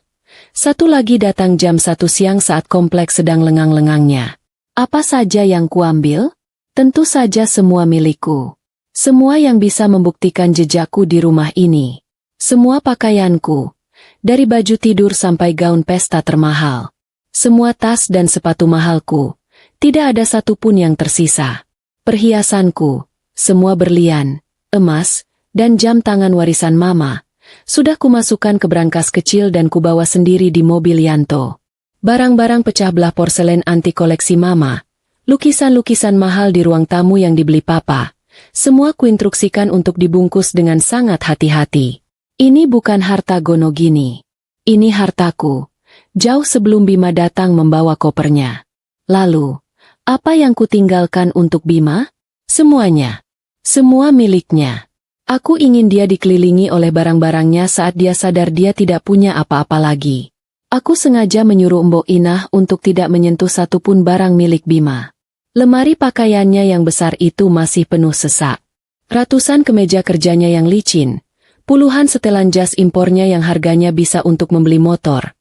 Satu lagi datang jam 1 siang saat komplek sedang lengang-lengangnya. Apa saja yang kuambil? Tentu saja semua milikku. Semua yang bisa membuktikan jejakku di rumah ini. Semua pakaianku. Dari baju tidur sampai gaun pesta termahal. Semua tas dan sepatu mahalku. Tidak ada satupun yang tersisa. Perhiasanku. Semua berlian, emas, dan jam tangan warisan mama, sudah kumasukkan ke brankas kecil dan kubawa sendiri di mobil Yanto. Barang-barang pecah belah porselen anti koleksi mama, lukisan-lukisan mahal di ruang tamu yang dibeli papa, semua kuinstruksikan untuk dibungkus dengan sangat hati-hati. Ini bukan harta Gonogini. Ini hartaku, jauh sebelum Bima datang membawa kopernya. Lalu, apa yang kutinggalkan untuk Bima? Semuanya. Semua miliknya. Aku ingin dia dikelilingi oleh barang-barangnya saat dia sadar dia tidak punya apa-apa lagi. Aku sengaja menyuruh Mbok Inah untuk tidak menyentuh satupun barang milik Bima. Lemari pakaiannya yang besar itu masih penuh sesak. Ratusan kemeja kerjanya yang licin. Puluhan setelan jas impornya yang harganya bisa untuk membeli motor.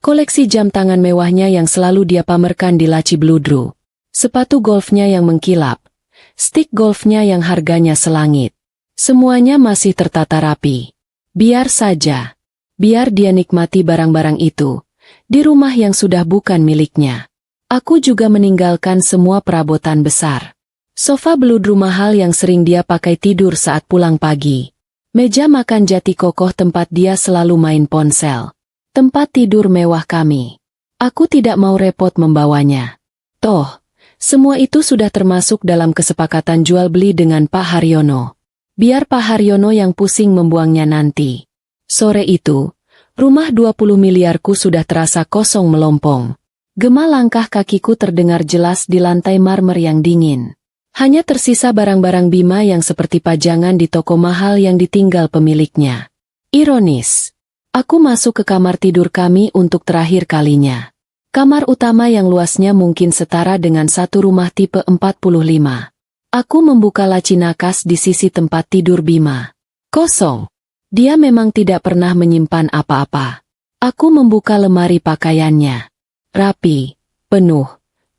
Koleksi jam tangan mewahnya yang selalu dia pamerkan di laci bludru. Sepatu golfnya yang mengkilap. Stick golfnya yang harganya selangit. Semuanya masih tertata rapi. Biar saja. Biar dia nikmati barang-barang itu. Di rumah yang sudah bukan miliknya. Aku juga meninggalkan semua perabotan besar. Sofa beludru mahal yang sering dia pakai tidur saat pulang pagi. Meja makan jati kokoh tempat dia selalu main ponsel. Tempat tidur mewah kami. Aku tidak mau repot membawanya. Toh, semua itu sudah termasuk dalam kesepakatan jual beli dengan Pak Haryono. Biar Pak Haryono yang pusing membuangnya nanti. Sore itu, rumah 20 miliarku sudah terasa kosong melompong. Gema langkah kakiku terdengar jelas di lantai marmer yang dingin. Hanya tersisa barang-barang Bima yang seperti pajangan di toko mahal yang ditinggal pemiliknya. Ironis. Aku masuk ke kamar tidur kami untuk terakhir kalinya. Kamar utama yang luasnya mungkin setara dengan satu rumah tipe 45. Aku membuka laci nakas di sisi tempat tidur Bima. Kosong. Dia memang tidak pernah menyimpan apa-apa. Aku membuka lemari pakaiannya. Rapi, penuh,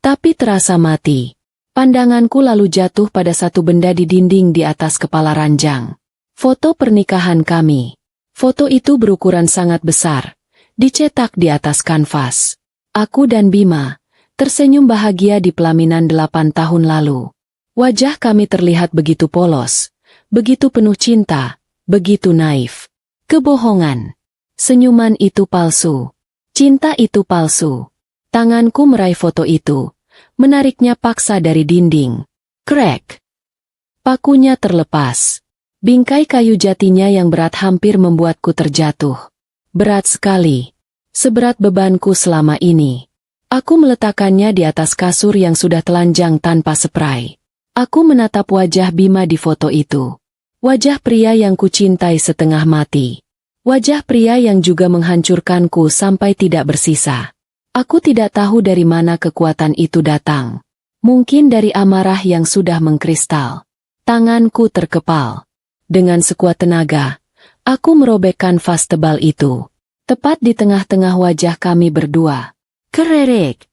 tapi terasa mati. Pandanganku lalu jatuh pada satu benda di dinding di atas kepala ranjang. Foto pernikahan kami. Foto itu berukuran sangat besar, dicetak di atas kanvas. Aku dan Bima, tersenyum bahagia di pelaminan 8 tahun lalu. Wajah kami terlihat begitu polos, begitu penuh cinta, begitu naif. Kebohongan. Senyuman itu palsu. Cinta itu palsu. Tanganku meraih foto itu, menariknya paksa dari dinding. Krek. Pakunya terlepas. Bingkai kayu jatinya yang berat hampir membuatku terjatuh. Berat sekali. Seberat bebanku selama ini. Aku meletakkannya di atas kasur yang sudah telanjang tanpa spray. Aku menatap wajah Bima di foto itu. Wajah pria yang kucintai setengah mati. Wajah pria yang juga menghancurkanku sampai tidak bersisa. Aku tidak tahu dari mana kekuatan itu datang. Mungkin dari amarah yang sudah mengkristal. Tanganku terkepal. Dengan sekuat tenaga, aku merobek kanvas tebal itu. Tepat di tengah-tengah wajah kami berdua. Kererek.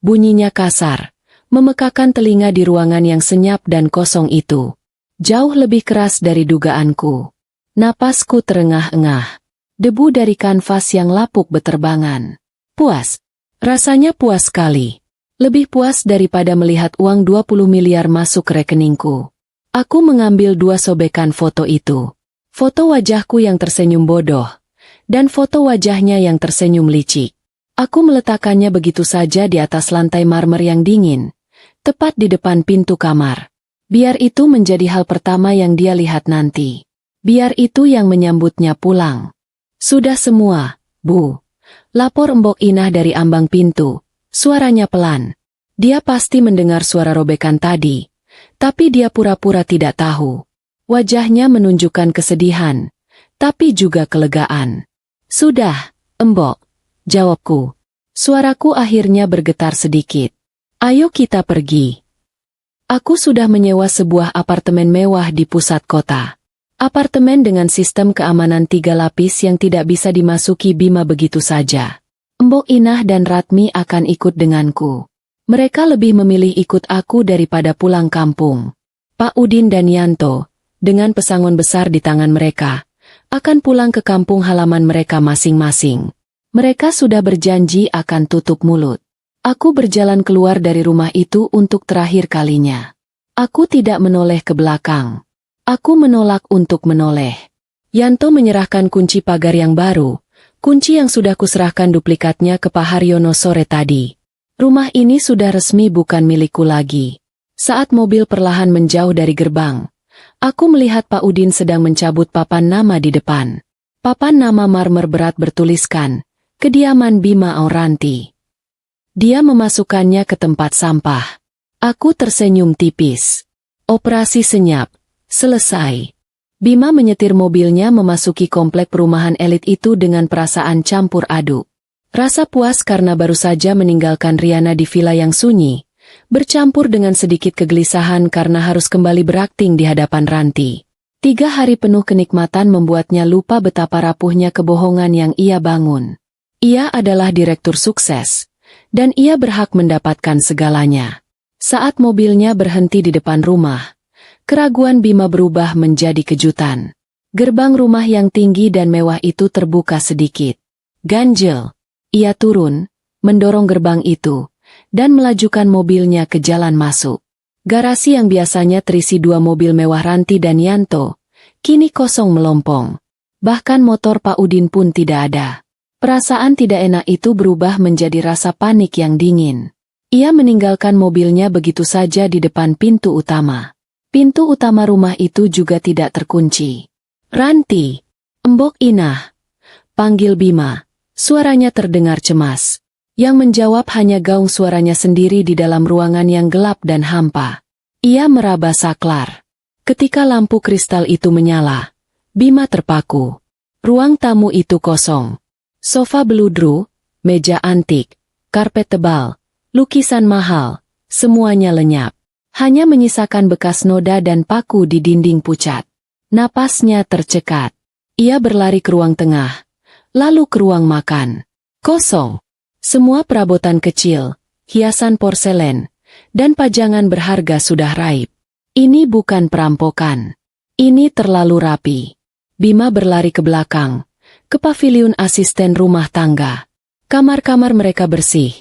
Bunyinya kasar, memekakan telinga di ruangan yang senyap dan kosong itu. Jauh lebih keras dari dugaanku. Napasku terengah-engah. Debu dari kanvas yang lapuk beterbangan. Puas. Rasanya puas sekali. Lebih puas daripada melihat uang 20 miliar masuk ke rekeningku. Aku mengambil 2 sobekan foto itu. Foto wajahku yang tersenyum bodoh. Dan foto wajahnya yang tersenyum licik. Aku meletakkannya begitu saja di atas lantai marmer yang dingin. Tepat di depan pintu kamar. Biar itu menjadi hal pertama yang dia lihat nanti. Biar itu yang menyambutnya pulang. Sudah semua, Bu. Lapor Mbok Inah dari ambang pintu. Suaranya pelan. Dia pasti mendengar suara robekan tadi. Tapi dia pura-pura tidak tahu. Wajahnya menunjukkan kesedihan. Tapi juga kelegaan. Sudah, Mbok. Jawabku. Suaraku akhirnya bergetar sedikit. Ayo kita pergi. Aku sudah menyewa sebuah apartemen mewah di pusat kota. Apartemen dengan sistem keamanan 3 lapis yang tidak bisa dimasuki Bima begitu saja. Mbok Inah dan Ratmi akan ikut denganku. Mereka lebih memilih ikut aku daripada pulang kampung. Pak Udin dan Yanto, dengan pesangon besar di tangan mereka, akan pulang ke kampung halaman mereka masing-masing. Mereka sudah berjanji akan tutup mulut. Aku berjalan keluar dari rumah itu untuk terakhir kalinya. Aku tidak menoleh ke belakang. Aku menolak untuk menoleh. Yanto menyerahkan kunci pagar yang baru, kunci yang sudah kuserahkan duplikatnya ke Pak Haryono sore tadi. Rumah ini sudah resmi bukan milikku lagi. Saat mobil perlahan menjauh dari gerbang, aku melihat Pak Udin sedang mencabut papan nama di depan. Papan nama marmer berat bertuliskan, kediaman Bima Auranti. Dia memasukkannya ke tempat sampah. Aku tersenyum tipis. Operasi senyap. Selesai. Bima menyetir mobilnya memasuki komplek perumahan elit itu dengan perasaan campur aduk. Rasa puas karena baru saja meninggalkan Riana di villa yang sunyi, bercampur dengan sedikit kegelisahan karena harus kembali berakting di hadapan Ranti. 3 hari penuh kenikmatan membuatnya lupa betapa rapuhnya kebohongan yang ia bangun. Ia adalah direktur sukses, dan ia berhak mendapatkan segalanya. Saat mobilnya berhenti di depan rumah, keraguan Bima berubah menjadi kejutan. Gerbang rumah yang tinggi dan mewah itu terbuka sedikit. Ganjel. Ia turun, mendorong gerbang itu, dan melajukan mobilnya ke jalan masuk. Garasi yang biasanya terisi 2 mobil mewah Ranti dan Yanto, kini kosong melompong. Bahkan motor Pak Udin pun tidak ada. Perasaan tidak enak itu berubah menjadi rasa panik yang dingin. Ia meninggalkan mobilnya begitu saja di depan pintu utama. Pintu utama rumah itu juga tidak terkunci. "Ranti, Embok Inah," panggil Bima. Suaranya terdengar cemas. Yang menjawab hanya gaung suaranya sendiri di dalam ruangan yang gelap dan hampa. Ia meraba saklar. Ketika lampu kristal itu menyala, Bima terpaku. Ruang tamu itu kosong. Sofa beludru, meja antik, karpet tebal, lukisan mahal, semuanya lenyap. Hanya menyisakan bekas noda dan paku di dinding pucat. Napasnya tercekat. Ia berlari ke ruang tengah, lalu ke ruang makan. Kosong. Semua perabotan kecil, hiasan porselen, dan pajangan berharga sudah raib. Ini bukan perampokan. Ini terlalu rapi. Bima berlari ke belakang, ke paviliun asisten rumah tangga. Kamar-kamar mereka bersih.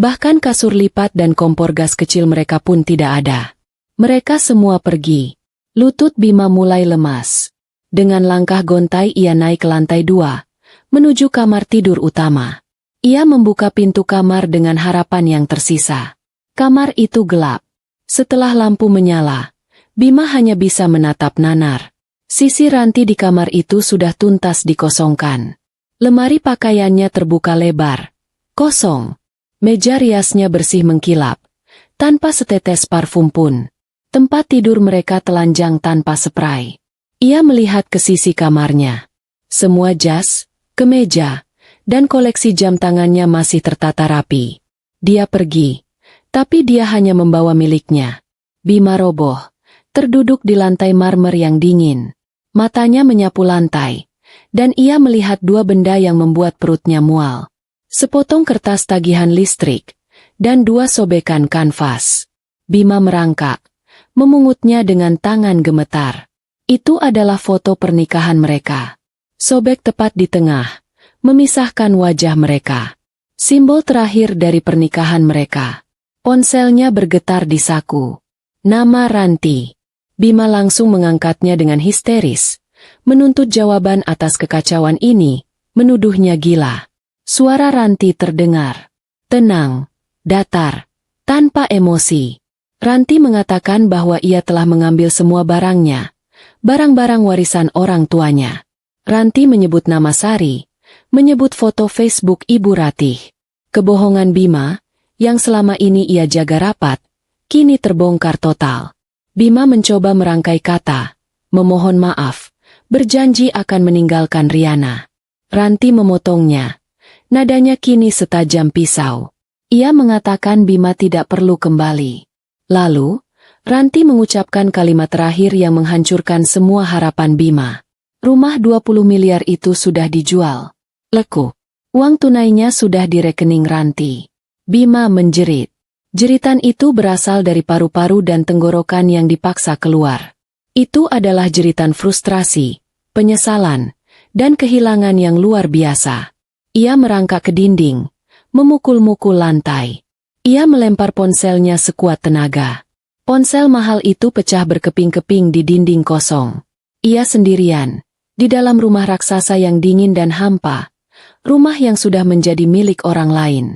Bahkan kasur lipat dan kompor gas kecil mereka pun tidak ada. Mereka semua pergi. Lutut Bima mulai lemas. Dengan langkah gontai ia naik ke lantai 2, menuju kamar tidur utama. Ia membuka pintu kamar dengan harapan yang tersisa. Kamar itu gelap. Setelah lampu menyala, Bima hanya bisa menatap nanar. Sisi Ranti di kamar itu sudah tuntas dikosongkan. Lemari pakaiannya terbuka lebar. Kosong. Meja riasnya bersih mengkilap. Tanpa setetes parfum pun. Tempat tidur mereka telanjang tanpa spray. Ia melihat ke sisi kamarnya. Semua jas, kemeja, dan koleksi jam tangannya masih tertata rapi. Dia pergi, tapi dia hanya membawa miliknya. Bima roboh, terduduk di lantai marmer yang dingin. Matanya menyapu lantai, dan ia melihat 2 benda yang membuat perutnya mual. Sepotong kertas tagihan listrik, dan 2 sobekan kanvas. Bima merangkak, memungutnya dengan tangan gemetar. Itu adalah foto pernikahan mereka. Sobek tepat di tengah, memisahkan wajah mereka. Simbol terakhir dari pernikahan mereka. Ponselnya bergetar di saku. Nama Ranti. Bima langsung mengangkatnya dengan histeris. Menuntut jawaban atas kekacauan ini, menuduhnya gila. Suara Ranti terdengar. Tenang, datar, tanpa emosi. Ranti mengatakan bahwa ia telah mengambil semua barangnya. Barang-barang warisan orang tuanya. Ranti menyebut nama Sari. Menyebut foto Facebook Ibu Ratih. Kebohongan Bima, yang selama ini ia jaga rapat, kini terbongkar total. Bima mencoba merangkai kata, memohon maaf, berjanji akan meninggalkan Riana. Ranti memotongnya. Nadanya kini setajam pisau. Ia mengatakan Bima tidak perlu kembali. Lalu, Ranti mengucapkan kalimat terakhir yang menghancurkan semua harapan Bima. Rumah 20 miliar itu sudah dijual. Leku. Uang tunainya sudah di rekening Ranti. Bima menjerit. Jeritan itu berasal dari paru-paru dan tenggorokan yang dipaksa keluar. Itu adalah jeritan frustrasi, penyesalan, dan kehilangan yang luar biasa. Ia merangkak ke dinding, memukul-mukul lantai. Ia melempar ponselnya sekuat tenaga. Ponsel mahal itu pecah berkeping-keping di dinding kosong. Ia sendirian. Di dalam rumah raksasa yang dingin dan hampa, rumah yang sudah menjadi milik orang lain.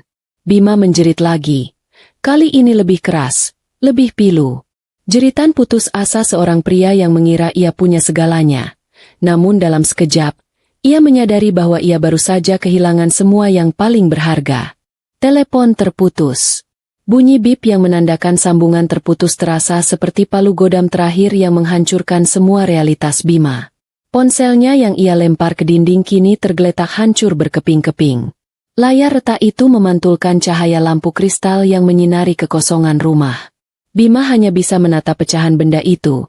Bima menjerit lagi. Kali ini lebih keras, lebih pilu. Jeritan putus asa seorang pria yang mengira ia punya segalanya. Namun dalam sekejap, ia menyadari bahwa ia baru saja kehilangan semua yang paling berharga. Telepon terputus. Bunyi bip yang menandakan sambungan terputus terasa seperti palu godam terakhir yang menghancurkan semua realitas Bima. Ponselnya yang ia lempar ke dinding kini tergeletak hancur berkeping-keping. Layar retak itu memantulkan cahaya lampu kristal yang menyinari kekosongan rumah. Bima hanya bisa menatap pecahan benda itu,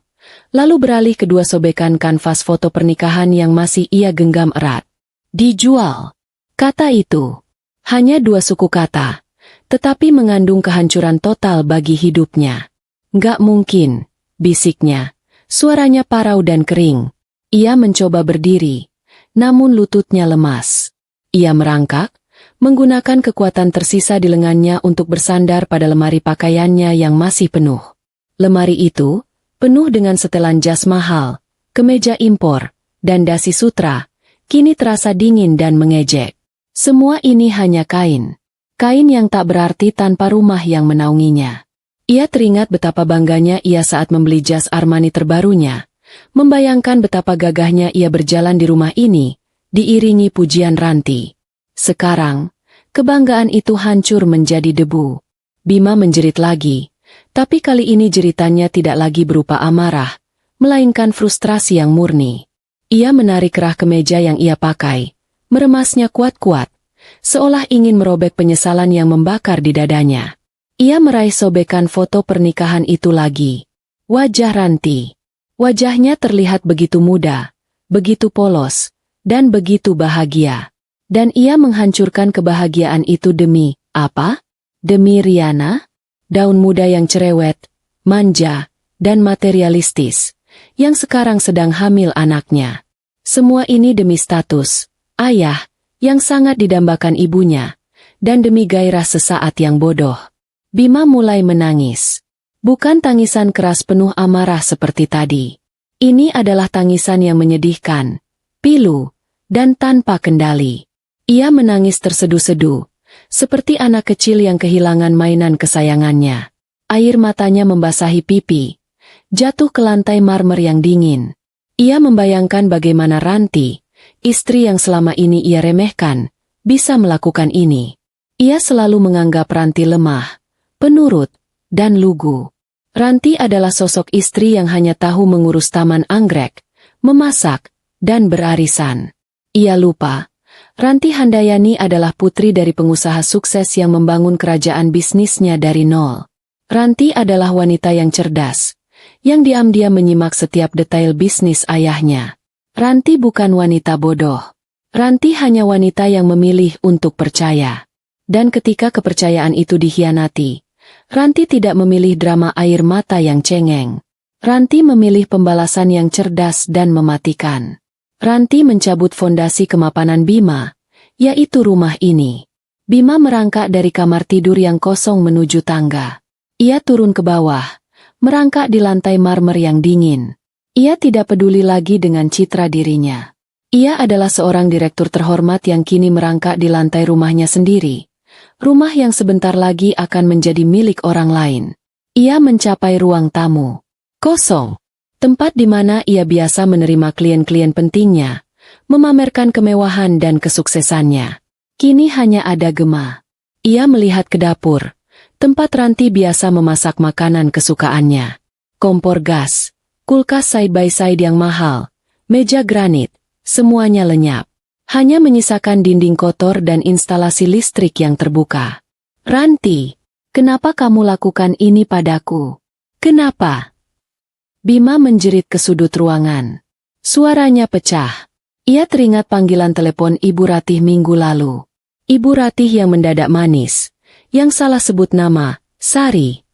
lalu beralih ke 2 sobekan kanvas foto pernikahan yang masih ia genggam erat. Dijual. Kata itu. Hanya 2 suku kata, tetapi mengandung kehancuran total bagi hidupnya. Nggak mungkin, bisiknya. Suaranya parau dan kering. Ia mencoba berdiri, namun lututnya lemas. Ia merangkak, menggunakan kekuatan tersisa di lengannya untuk bersandar pada lemari pakaiannya yang masih penuh. Lemari itu penuh dengan setelan jas mahal, kemeja impor, dan dasi sutra, kini terasa dingin dan mengejek. Semua ini hanya kain. Kain yang tak berarti tanpa rumah yang menaunginya. Ia teringat betapa bangganya ia saat membeli jas Armani terbarunya, membayangkan betapa gagahnya ia berjalan di rumah ini, diiringi pujian Ranti. Sekarang, kebanggaan itu hancur menjadi debu. Bima menjerit lagi, tapi kali ini jeritannya tidak lagi berupa amarah, melainkan frustrasi yang murni. Ia menarik kerah kemeja yang ia pakai, meremasnya kuat-kuat, seolah ingin merobek penyesalan yang membakar di dadanya. Ia meraih sobekan foto pernikahan itu lagi. Wajah Ranti. Wajahnya terlihat begitu muda, begitu polos, dan begitu bahagia. Dan ia menghancurkan kebahagiaan itu demi, apa? Demi Riana? Daun muda yang cerewet, manja, dan materialistis, yang sekarang sedang hamil anaknya. Semua ini demi status, ayah, yang sangat didambakan ibunya, dan demi gairah sesaat yang bodoh. Bima mulai menangis. Bukan tangisan keras penuh amarah seperti tadi. Ini adalah tangisan yang menyedihkan, pilu, dan tanpa kendali. Ia menangis terseduh-seduh, seperti anak kecil yang kehilangan mainan kesayangannya. Air matanya membasahi pipi, jatuh ke lantai marmer yang dingin. Ia membayangkan bagaimana Ranti, istri yang selama ini ia remehkan, bisa melakukan ini. Ia selalu menganggap Ranti lemah, penurut, dan lugu. Ranti adalah sosok istri yang hanya tahu mengurus taman anggrek, memasak, dan berarisan. Ia lupa, Ranti Handayani adalah putri dari pengusaha sukses yang membangun kerajaan bisnisnya dari nol. Ranti adalah wanita yang cerdas, yang diam-diam menyimak setiap detail bisnis ayahnya. Ranti bukan wanita bodoh. Ranti hanya wanita yang memilih untuk percaya. Dan ketika kepercayaan itu dikhianati, Ranti tidak memilih drama air mata yang cengeng. Ranti memilih pembalasan yang cerdas dan mematikan. Ranti mencabut fondasi kemapanan Bima, yaitu rumah ini. Bima merangkak dari kamar tidur yang kosong menuju tangga. Ia turun ke bawah, merangkak di lantai marmer yang dingin. Ia tidak peduli lagi dengan citra dirinya. Ia adalah seorang direktur terhormat yang kini merangkak di lantai rumahnya sendiri. Rumah yang sebentar lagi akan menjadi milik orang lain. Ia mencapai ruang tamu. Kosong. Tempat di mana ia biasa menerima klien-klien pentingnya, memamerkan kemewahan dan kesuksesannya. Kini hanya ada Gema. Ia melihat ke dapur, tempat Ranti biasa memasak makanan kesukaannya. Kompor gas, kulkas side-by-side yang mahal, meja granit, semuanya lenyap. Hanya menyisakan dinding kotor dan instalasi listrik yang terbuka. Ranti, kenapa kamu lakukan ini padaku? Kenapa? Bima menjerit ke sudut ruangan. Suaranya pecah. Ia teringat panggilan telepon Ibu Ratih minggu lalu. Ibu Ratih yang mendadak manis, yang salah sebut nama, Sari.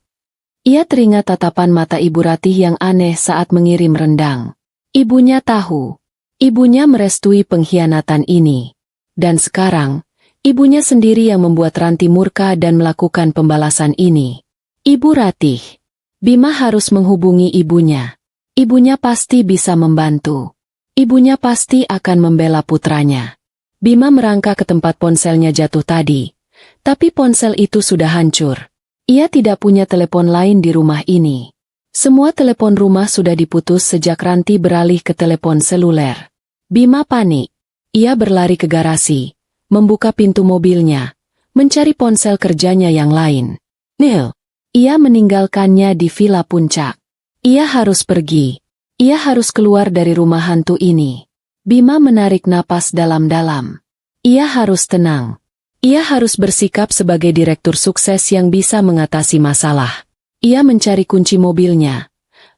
Ia teringat tatapan mata Ibu Ratih yang aneh saat mengirim rendang. Ibunya tahu. Ibunya merestui pengkhianatan ini. Dan sekarang, ibunya sendiri yang membuat Ranti murka dan melakukan pembalasan ini. Ibu Ratih. Bima harus menghubungi ibunya. Ibunya pasti bisa membantu. Ibunya pasti akan membela putranya. Bima merangkak ke tempat ponselnya jatuh tadi. Tapi ponsel itu sudah hancur. Ia tidak punya telepon lain di rumah ini. Semua telepon rumah sudah diputus sejak Ranti beralih ke telepon seluler. Bima panik. Ia berlari ke garasi, membuka pintu mobilnya, mencari ponsel kerjanya yang lain. Neil. Ia meninggalkannya di Villa Puncak. Ia harus pergi. Ia harus keluar dari rumah hantu ini. Bima menarik napas dalam-dalam. Ia harus tenang. Ia harus bersikap sebagai direktur sukses yang bisa mengatasi masalah. Ia mencari kunci mobilnya,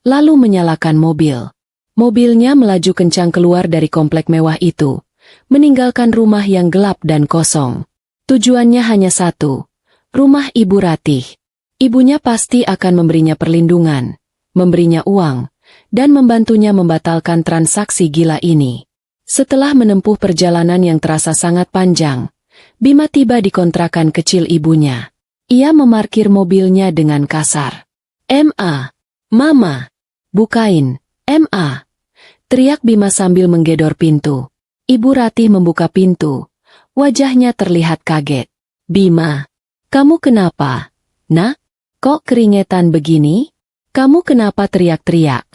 lalu menyalakan mobil. Mobilnya melaju kencang keluar dari komplek mewah itu, meninggalkan rumah yang gelap dan kosong. Tujuannya hanya satu, rumah Ibu Ratih. Ibunya pasti akan memberinya perlindungan, memberinya uang, dan membantunya membatalkan transaksi gila ini. Setelah menempuh perjalanan yang terasa sangat panjang, Bima tiba di kontrakan kecil ibunya. Ia memarkir mobilnya dengan kasar. "Ma, Mama, bukain, Ma!" teriak Bima sambil menggedor pintu. Ibu Ratih membuka pintu. Wajahnya terlihat kaget. "Bima, kamu kenapa? Nak, kok keringetan begini? Kamu kenapa teriak-teriak?"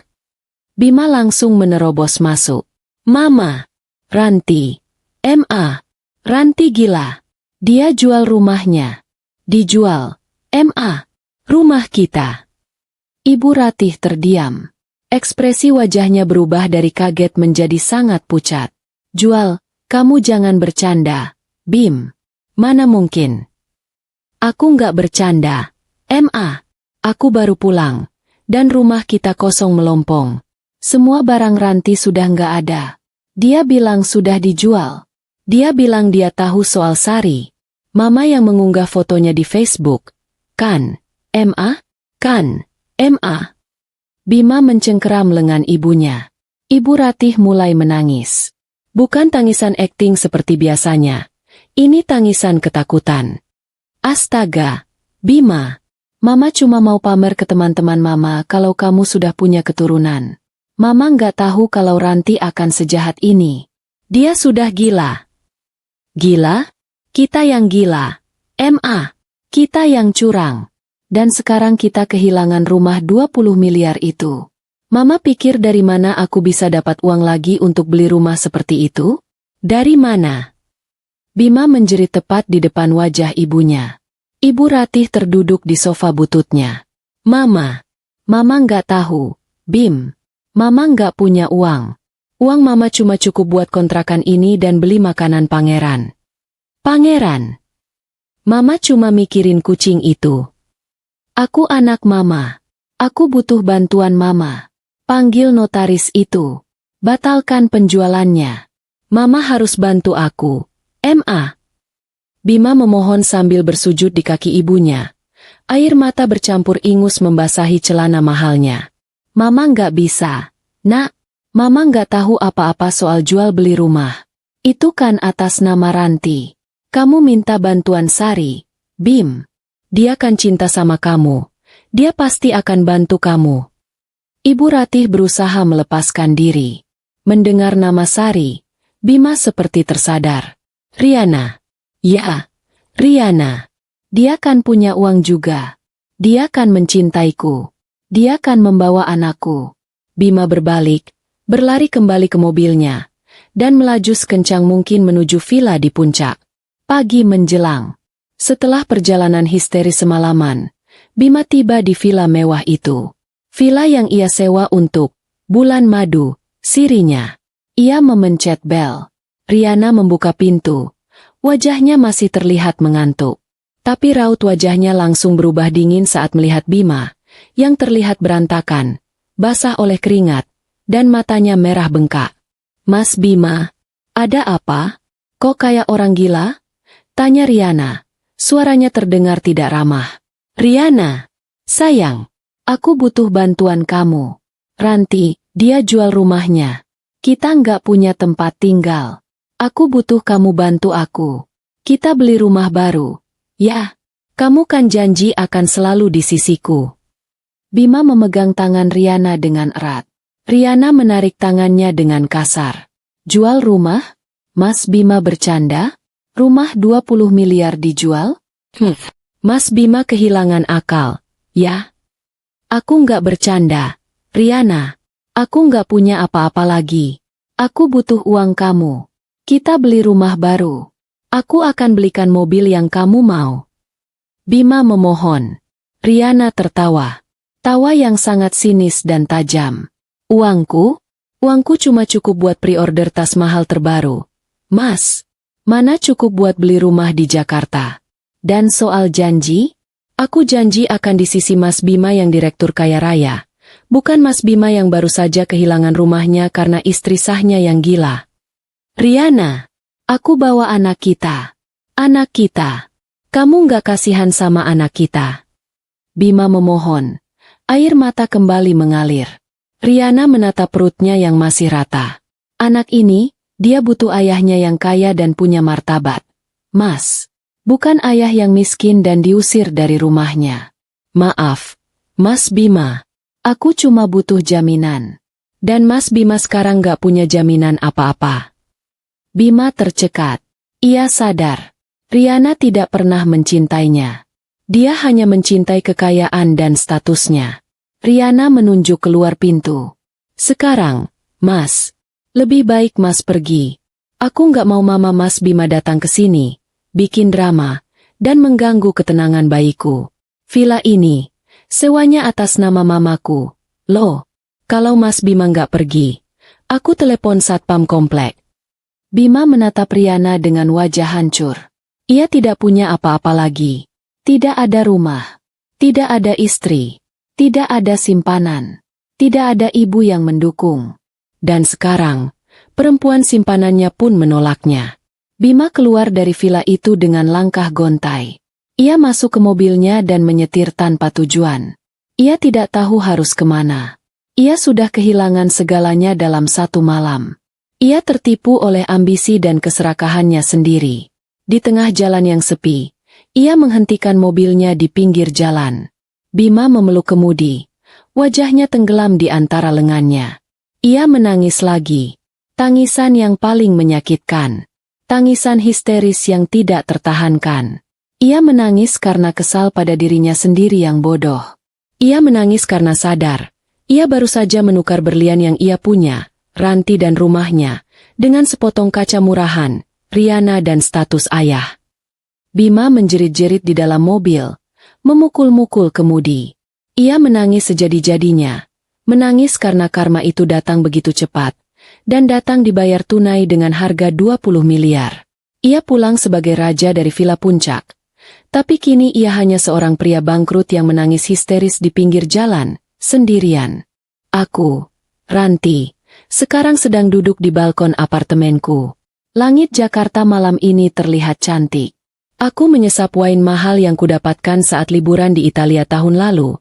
Bima langsung menerobos masuk. "Mama, Ranti, Ma, Ranti gila. Dia jual rumahnya." "Dijual, Ma, rumah kita." Ibu Ratih terdiam. Ekspresi wajahnya berubah dari kaget menjadi sangat pucat. "Jual, kamu jangan bercanda, Bim. Mana mungkin." "Aku nggak bercanda, Ma. Aku baru pulang, dan rumah kita kosong melompong. Semua barang Ranti sudah nggak ada. Dia bilang sudah dijual. Dia bilang dia tahu soal Sari. Mama yang mengunggah fotonya di Facebook. Kan, Ma? Kan, Ma?" Bima mencengkeram lengan ibunya. Ibu Ratih mulai menangis. Bukan tangisan akting seperti biasanya. Ini tangisan ketakutan. "Astaga, Bima. Mama cuma mau pamer ke teman-teman Mama kalau kamu sudah punya keturunan. Mama nggak tahu kalau Ranti akan sejahat ini. Dia sudah gila." "Gila? Kita yang gila. Ma, kita yang curang. Dan sekarang kita kehilangan rumah 20 miliar itu. Mama pikir dari mana aku bisa dapat uang lagi untuk beli rumah seperti itu? Dari mana?" Bima menjerit tepat di depan wajah ibunya. Ibu Ratih terduduk di sofa bututnya. "Mama, Mama nggak tahu, Bim. Mama nggak punya uang. Uang Mama cuma cukup buat kontrakan ini dan beli makanan pangeran." "Pangeran? Mama cuma mikirin kucing itu. Aku anak Mama. Aku butuh bantuan Mama. Panggil notaris itu. Batalkan penjualannya. Mama harus bantu aku. Ma." Bima memohon sambil bersujud di kaki ibunya. Air mata bercampur ingus membasahi celana mahalnya. "Mama nggak bisa. Nak, Mama nggak tahu apa-apa soal jual beli rumah. Itu kan atas nama Ranti. Kamu minta bantuan Sari, Bim. Dia kan cinta sama kamu. Dia pasti akan bantu kamu." Ibu Ratih berusaha melepaskan diri. Mendengar nama Sari, Bima seperti tersadar. "Riana." "Ya, Riana. Dia kan punya uang juga. Dia kan mencintaiku. Dia kan membawa anakku." Bima berbalik, berlari kembali ke mobilnya, dan melaju sekencang mungkin menuju villa di puncak. Pagi menjelang. Setelah perjalanan histeris semalaman, Bima tiba di villa mewah itu. Villa yang ia sewa untuk Bulan Madu, sirinya. Ia memencet bel. Riana membuka pintu. Wajahnya masih terlihat mengantuk. Tapi raut wajahnya langsung berubah dingin saat melihat Bima, yang terlihat berantakan, basah oleh keringat, dan matanya merah bengkak. "Mas Bima, ada apa? Kok kayak orang gila?" tanya Riana. Suaranya terdengar tidak ramah. "Riana, sayang, aku butuh bantuan kamu. Ranti, dia jual rumahnya. Kita nggak punya tempat tinggal. Aku butuh kamu bantu aku. Kita beli rumah baru. Ya, kamu kan janji akan selalu di sisiku." Bima memegang tangan Riana dengan erat. Riana menarik tangannya dengan kasar. "Jual rumah? Mas Bima bercanda? Rumah 20 miliar dijual? Mas Bima kehilangan akal, ya? Aku nggak bercanda, Riana. Aku nggak punya apa-apa lagi. Aku butuh uang kamu. Kita beli rumah baru. Aku akan belikan mobil yang kamu mau." Bima memohon. Riana tertawa. Tawa yang sangat sinis dan tajam. "Uangku? Uangku cuma cukup buat pre-order tas mahal terbaru. Mas, mana cukup buat beli rumah di Jakarta? Dan soal janji? Aku janji akan di sisi Mas Bima yang direktur kaya raya. Bukan Mas Bima yang baru saja kehilangan rumahnya karena istri sahnya yang gila." "Riana, aku bawa anak kita. Anak kita. Kamu nggak kasihan sama anak kita?" Bima memohon. Air mata kembali mengalir. Riana menatap perutnya yang masih rata. Anak ini, dia butuh ayahnya yang kaya dan punya martabat. Mas, bukan ayah yang miskin dan diusir dari rumahnya. Maaf, Mas Bima. Aku cuma butuh jaminan. Dan Mas Bima sekarang gak punya jaminan apa-apa. Bima tercekat. Ia sadar. Riana tidak pernah mencintainya. Dia hanya mencintai kekayaan dan statusnya. Riana menunjuk keluar pintu. Sekarang, Mas. Lebih baik Mas pergi. Aku nggak mau mama Mas Bima datang ke sini, bikin drama, dan mengganggu ketenangan bayiku. Villa ini, sewanya atas nama mamaku. Loh, kalau Mas Bima nggak pergi, aku telepon satpam komplek. Bima menatap Riana dengan wajah hancur. Ia tidak punya apa-apa lagi. Tidak ada rumah. Tidak ada istri. Tidak ada simpanan. Tidak ada ibu yang mendukung. Dan sekarang, perempuan simpanannya pun menolaknya. Bima keluar dari villa itu dengan langkah gontai. Ia masuk ke mobilnya dan menyetir tanpa tujuan. Ia tidak tahu harus kemana. Ia sudah kehilangan segalanya dalam satu malam. Ia tertipu oleh ambisi dan keserakahannya sendiri. Di tengah jalan yang sepi, ia menghentikan mobilnya di pinggir jalan. Bima memeluk kemudi. Wajahnya tenggelam di antara lengannya. Ia menangis lagi. Tangisan yang paling menyakitkan. Tangisan histeris yang tidak tertahankan. Ia menangis karena kesal pada dirinya sendiri yang bodoh. Ia menangis karena sadar. Ia baru saja menukar berlian yang ia punya, ranti dan rumahnya, dengan sepotong kaca murahan, Riana dan status ayah. Bima menjerit-jerit di dalam mobil, memukul-mukul kemudi. Ia menangis sejadi-jadinya. Menangis karena karma itu datang begitu cepat, dan datang dibayar tunai dengan harga 20 miliar. Ia pulang sebagai raja dari Villa Puncak. Tapi kini ia hanya seorang pria bangkrut yang menangis histeris di pinggir jalan, sendirian. Aku, Ranti, sekarang sedang duduk di balkon apartemenku. Langit Jakarta malam ini terlihat cantik. Aku menyesap wine mahal yang kudapatkan saat liburan di Italia tahun lalu.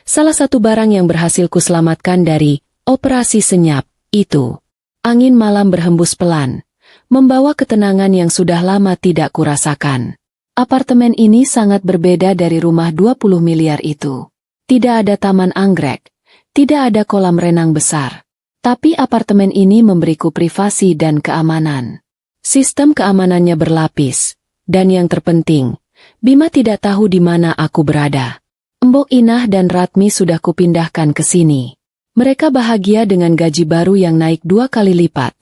Salah satu barang yang berhasil kuselamatkan dari operasi senyap itu. Angin malam berhembus pelan, membawa ketenangan yang sudah lama tidak kurasakan. Apartemen ini sangat berbeda dari rumah 20 miliar itu. Tidak ada taman anggrek, tidak ada kolam renang besar. Tapi apartemen ini memberiku privasi dan keamanan. Sistem keamanannya berlapis. Dan yang terpenting, Bima tidak tahu di mana aku berada. Mbok Inah dan Ratmi sudah kupindahkan ke sini. Mereka bahagia dengan gaji baru yang naik 2 kali lipat.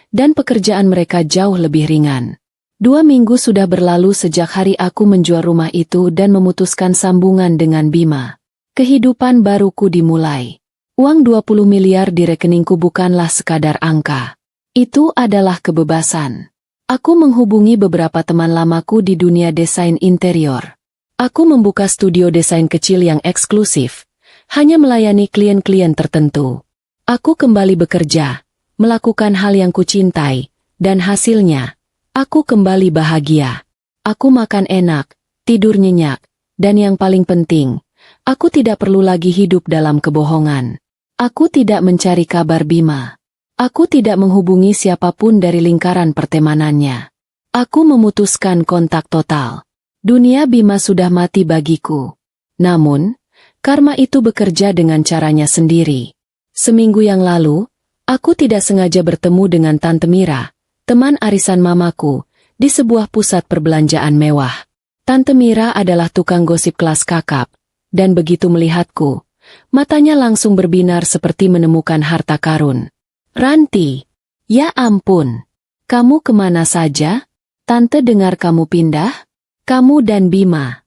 Dan pekerjaan mereka jauh lebih ringan. 2 minggu sudah berlalu sejak hari aku menjual rumah itu dan memutuskan sambungan dengan Bima. Kehidupan baruku dimulai. Uang 20 miliar di rekeningku bukanlah sekadar angka. Itu adalah kebebasan. Aku menghubungi beberapa teman lamaku di dunia desain interior. Aku membuka studio desain kecil yang eksklusif, hanya melayani klien-klien tertentu. Aku kembali bekerja, melakukan hal yang kucintai, dan hasilnya, aku kembali bahagia. Aku makan enak, tidur nyenyak, dan yang paling penting, aku tidak perlu lagi hidup dalam kebohongan. Aku tidak mencari kabar Bima. Aku tidak menghubungi siapapun dari lingkaran pertemanannya. Aku memutuskan kontak total. Dunia Bima sudah mati bagiku. Namun, karma itu bekerja dengan caranya sendiri. Seminggu yang lalu, aku tidak sengaja bertemu dengan Tante Mira, teman arisan mamaku, di sebuah pusat perbelanjaan mewah. Tante Mira adalah tukang gosip kelas kakap, dan begitu melihatku, matanya langsung berbinar seperti menemukan harta karun. Ranti, ya ampun, kamu kemana saja? Tante dengar kamu pindah? Kamu dan Bima.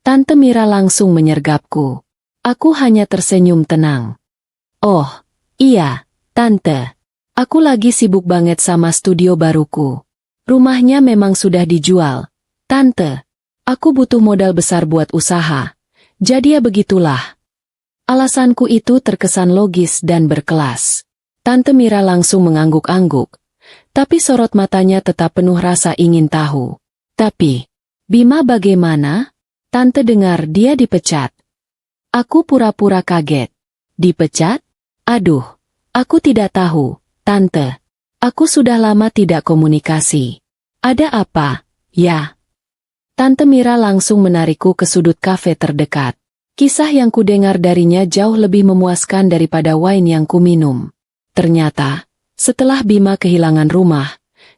Tante Mira langsung menyergapku. Aku hanya tersenyum tenang. Oh, iya, Tante. Aku lagi sibuk banget sama studio baruku. Rumahnya memang sudah dijual. Tante, aku butuh modal besar buat usaha. Jadi ya begitulah. Alasanku itu terkesan logis dan berkelas. Tante Mira langsung mengangguk-angguk. Tapi sorot matanya tetap penuh rasa ingin tahu. Tapi, Bima bagaimana? Tante dengar dia dipecat. Aku pura-pura kaget. Dipecat? Aduh, aku tidak tahu, Tante. Aku sudah lama tidak komunikasi. Ada apa? Ya. Tante Mira langsung menarikku ke sudut kafe terdekat. Kisah yang kudengar darinya jauh lebih memuaskan daripada wine yang kuminum. Ternyata, setelah Bima kehilangan rumah,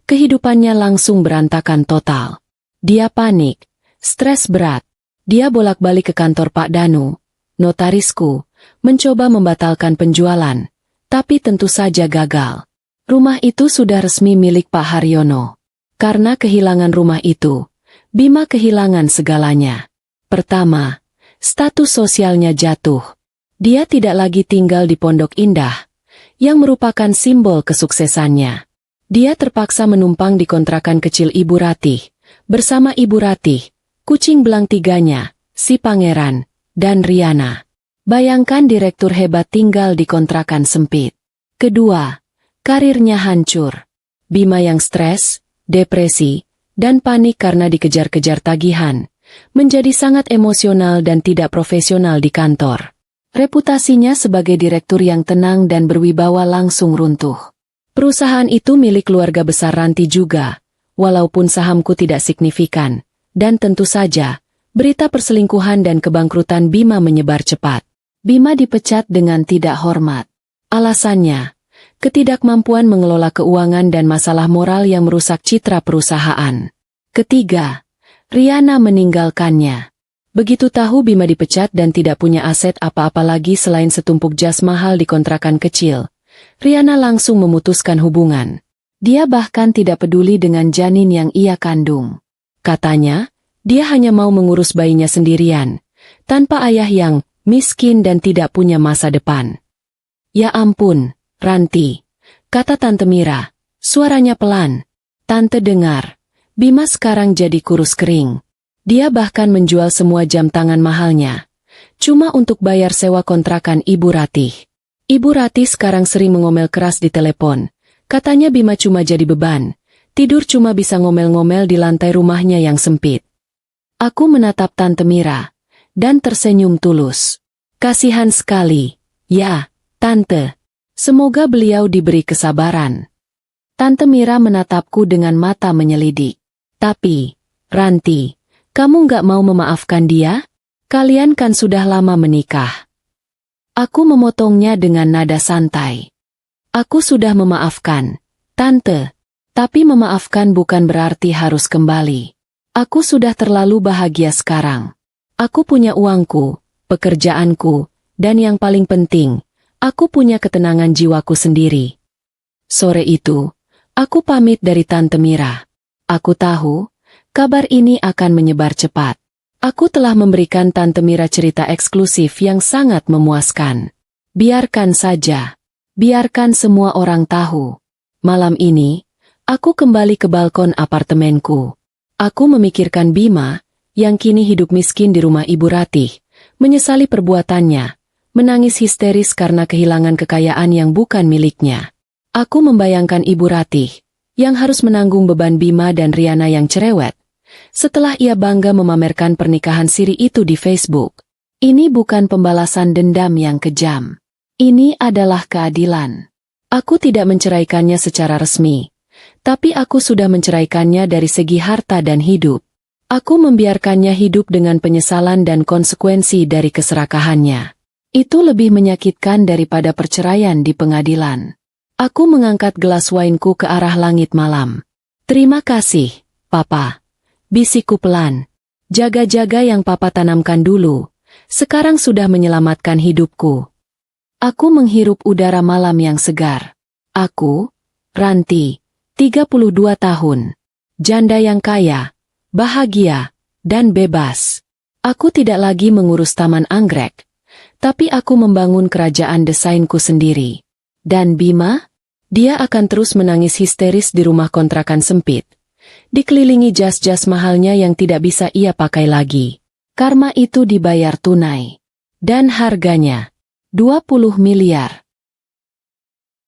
kehidupannya langsung berantakan total. Dia panik, stres berat. Dia bolak-balik ke kantor Pak Danu, notarisku, mencoba membatalkan penjualan, tapi tentu saja gagal. Rumah itu sudah resmi milik Pak Haryono. Karena kehilangan rumah itu, Bima kehilangan segalanya. Pertama, status sosialnya jatuh. Dia tidak lagi tinggal di Pondok Indah, yang merupakan simbol kesuksesannya. Dia terpaksa menumpang di kontrakan kecil Ibu Ratih, bersama Ibu Ratih, kucing belang tiganya, si Pangeran, dan Riana. Bayangkan direktur hebat tinggal di kontrakan sempit. Kedua, karirnya hancur. Bima yang stres, depresi, dan panik karena dikejar-kejar tagihan, menjadi sangat emosional dan tidak profesional di kantor. Reputasinya sebagai direktur yang tenang dan berwibawa langsung runtuh. Perusahaan itu milik keluarga besar Ranti juga, walaupun sahamku tidak signifikan, dan tentu saja, berita perselingkuhan dan kebangkrutan Bima menyebar cepat. Bima dipecat dengan tidak hormat. Alasannya, ketidakmampuan mengelola keuangan dan masalah moral yang merusak citra perusahaan. Ketiga, Riana meninggalkannya. Begitu tahu Bima dipecat dan tidak punya aset apa-apa lagi selain setumpuk jas mahal di kontrakan kecil, Riana langsung memutuskan hubungan. Dia bahkan tidak peduli dengan janin yang ia kandung. Katanya, dia hanya mau mengurus bayinya sendirian, tanpa ayah yang miskin dan tidak punya masa depan. Ya ampun, Ranti, kata Tante Mira, suaranya pelan. Tante dengar, Bima sekarang jadi kurus kering. Dia bahkan menjual semua jam tangan mahalnya, cuma untuk bayar sewa kontrakan Ibu Ratih. Ibu Ratih sekarang sering mengomel keras di telepon. Katanya Bima cuma jadi beban, tidur cuma bisa ngomel-ngomel di lantai rumahnya yang sempit. Aku menatap Tante Mira, dan tersenyum tulus. Kasihan sekali. Ya, Tante. Semoga beliau diberi kesabaran. Tante Mira menatapku dengan mata menyelidik. Tapi, Ranti, kamu nggak mau memaafkan dia? Kalian kan sudah lama menikah. Aku memotongnya dengan nada santai. Aku sudah memaafkan, Tante. Tapi memaafkan bukan berarti harus kembali. Aku sudah terlalu bahagia sekarang. Aku punya uangku, pekerjaanku, dan yang paling penting, aku punya ketenangan jiwaku sendiri. Sore itu, aku pamit dari Tante Mira. Aku tahu, kabar ini akan menyebar cepat. Aku telah memberikan Tante Mira cerita eksklusif yang sangat memuaskan. Biarkan saja. Biarkan semua orang tahu. Malam ini, aku kembali ke balkon apartemenku. Aku memikirkan Bima, yang kini hidup miskin di rumah Ibu Ratih, menyesali perbuatannya, menangis histeris karena kehilangan kekayaan yang bukan miliknya. Aku membayangkan Ibu Ratih, yang harus menanggung beban Bima dan Riana yang cerewet, setelah ia bangga memamerkan pernikahan siri itu di Facebook. Ini bukan pembalasan dendam yang kejam. Ini adalah keadilan. Aku tidak menceraikannya secara resmi, tapi aku sudah menceraikannya dari segi harta dan hidup. Aku membiarkannya hidup dengan penyesalan dan konsekuensi dari keserakahannya. Itu lebih menyakitkan daripada perceraian di pengadilan. Aku mengangkat gelas wainku ke arah langit malam. Terima kasih, Papa. Bisikku pelan. Jaga-jaga yang Papa tanamkan dulu, sekarang sudah menyelamatkan hidupku. Aku menghirup udara malam yang segar. Aku, Ranti, 32 tahun. Janda yang kaya, bahagia, dan bebas. Aku tidak lagi mengurus taman anggrek, tapi aku membangun kerajaan desainku sendiri. Dan Bima? Dia akan terus menangis histeris di rumah kontrakan sempit, dikelilingi jas-jas mahalnya yang tidak bisa ia pakai lagi. Karma itu dibayar tunai. Dan harganya 20 miliar.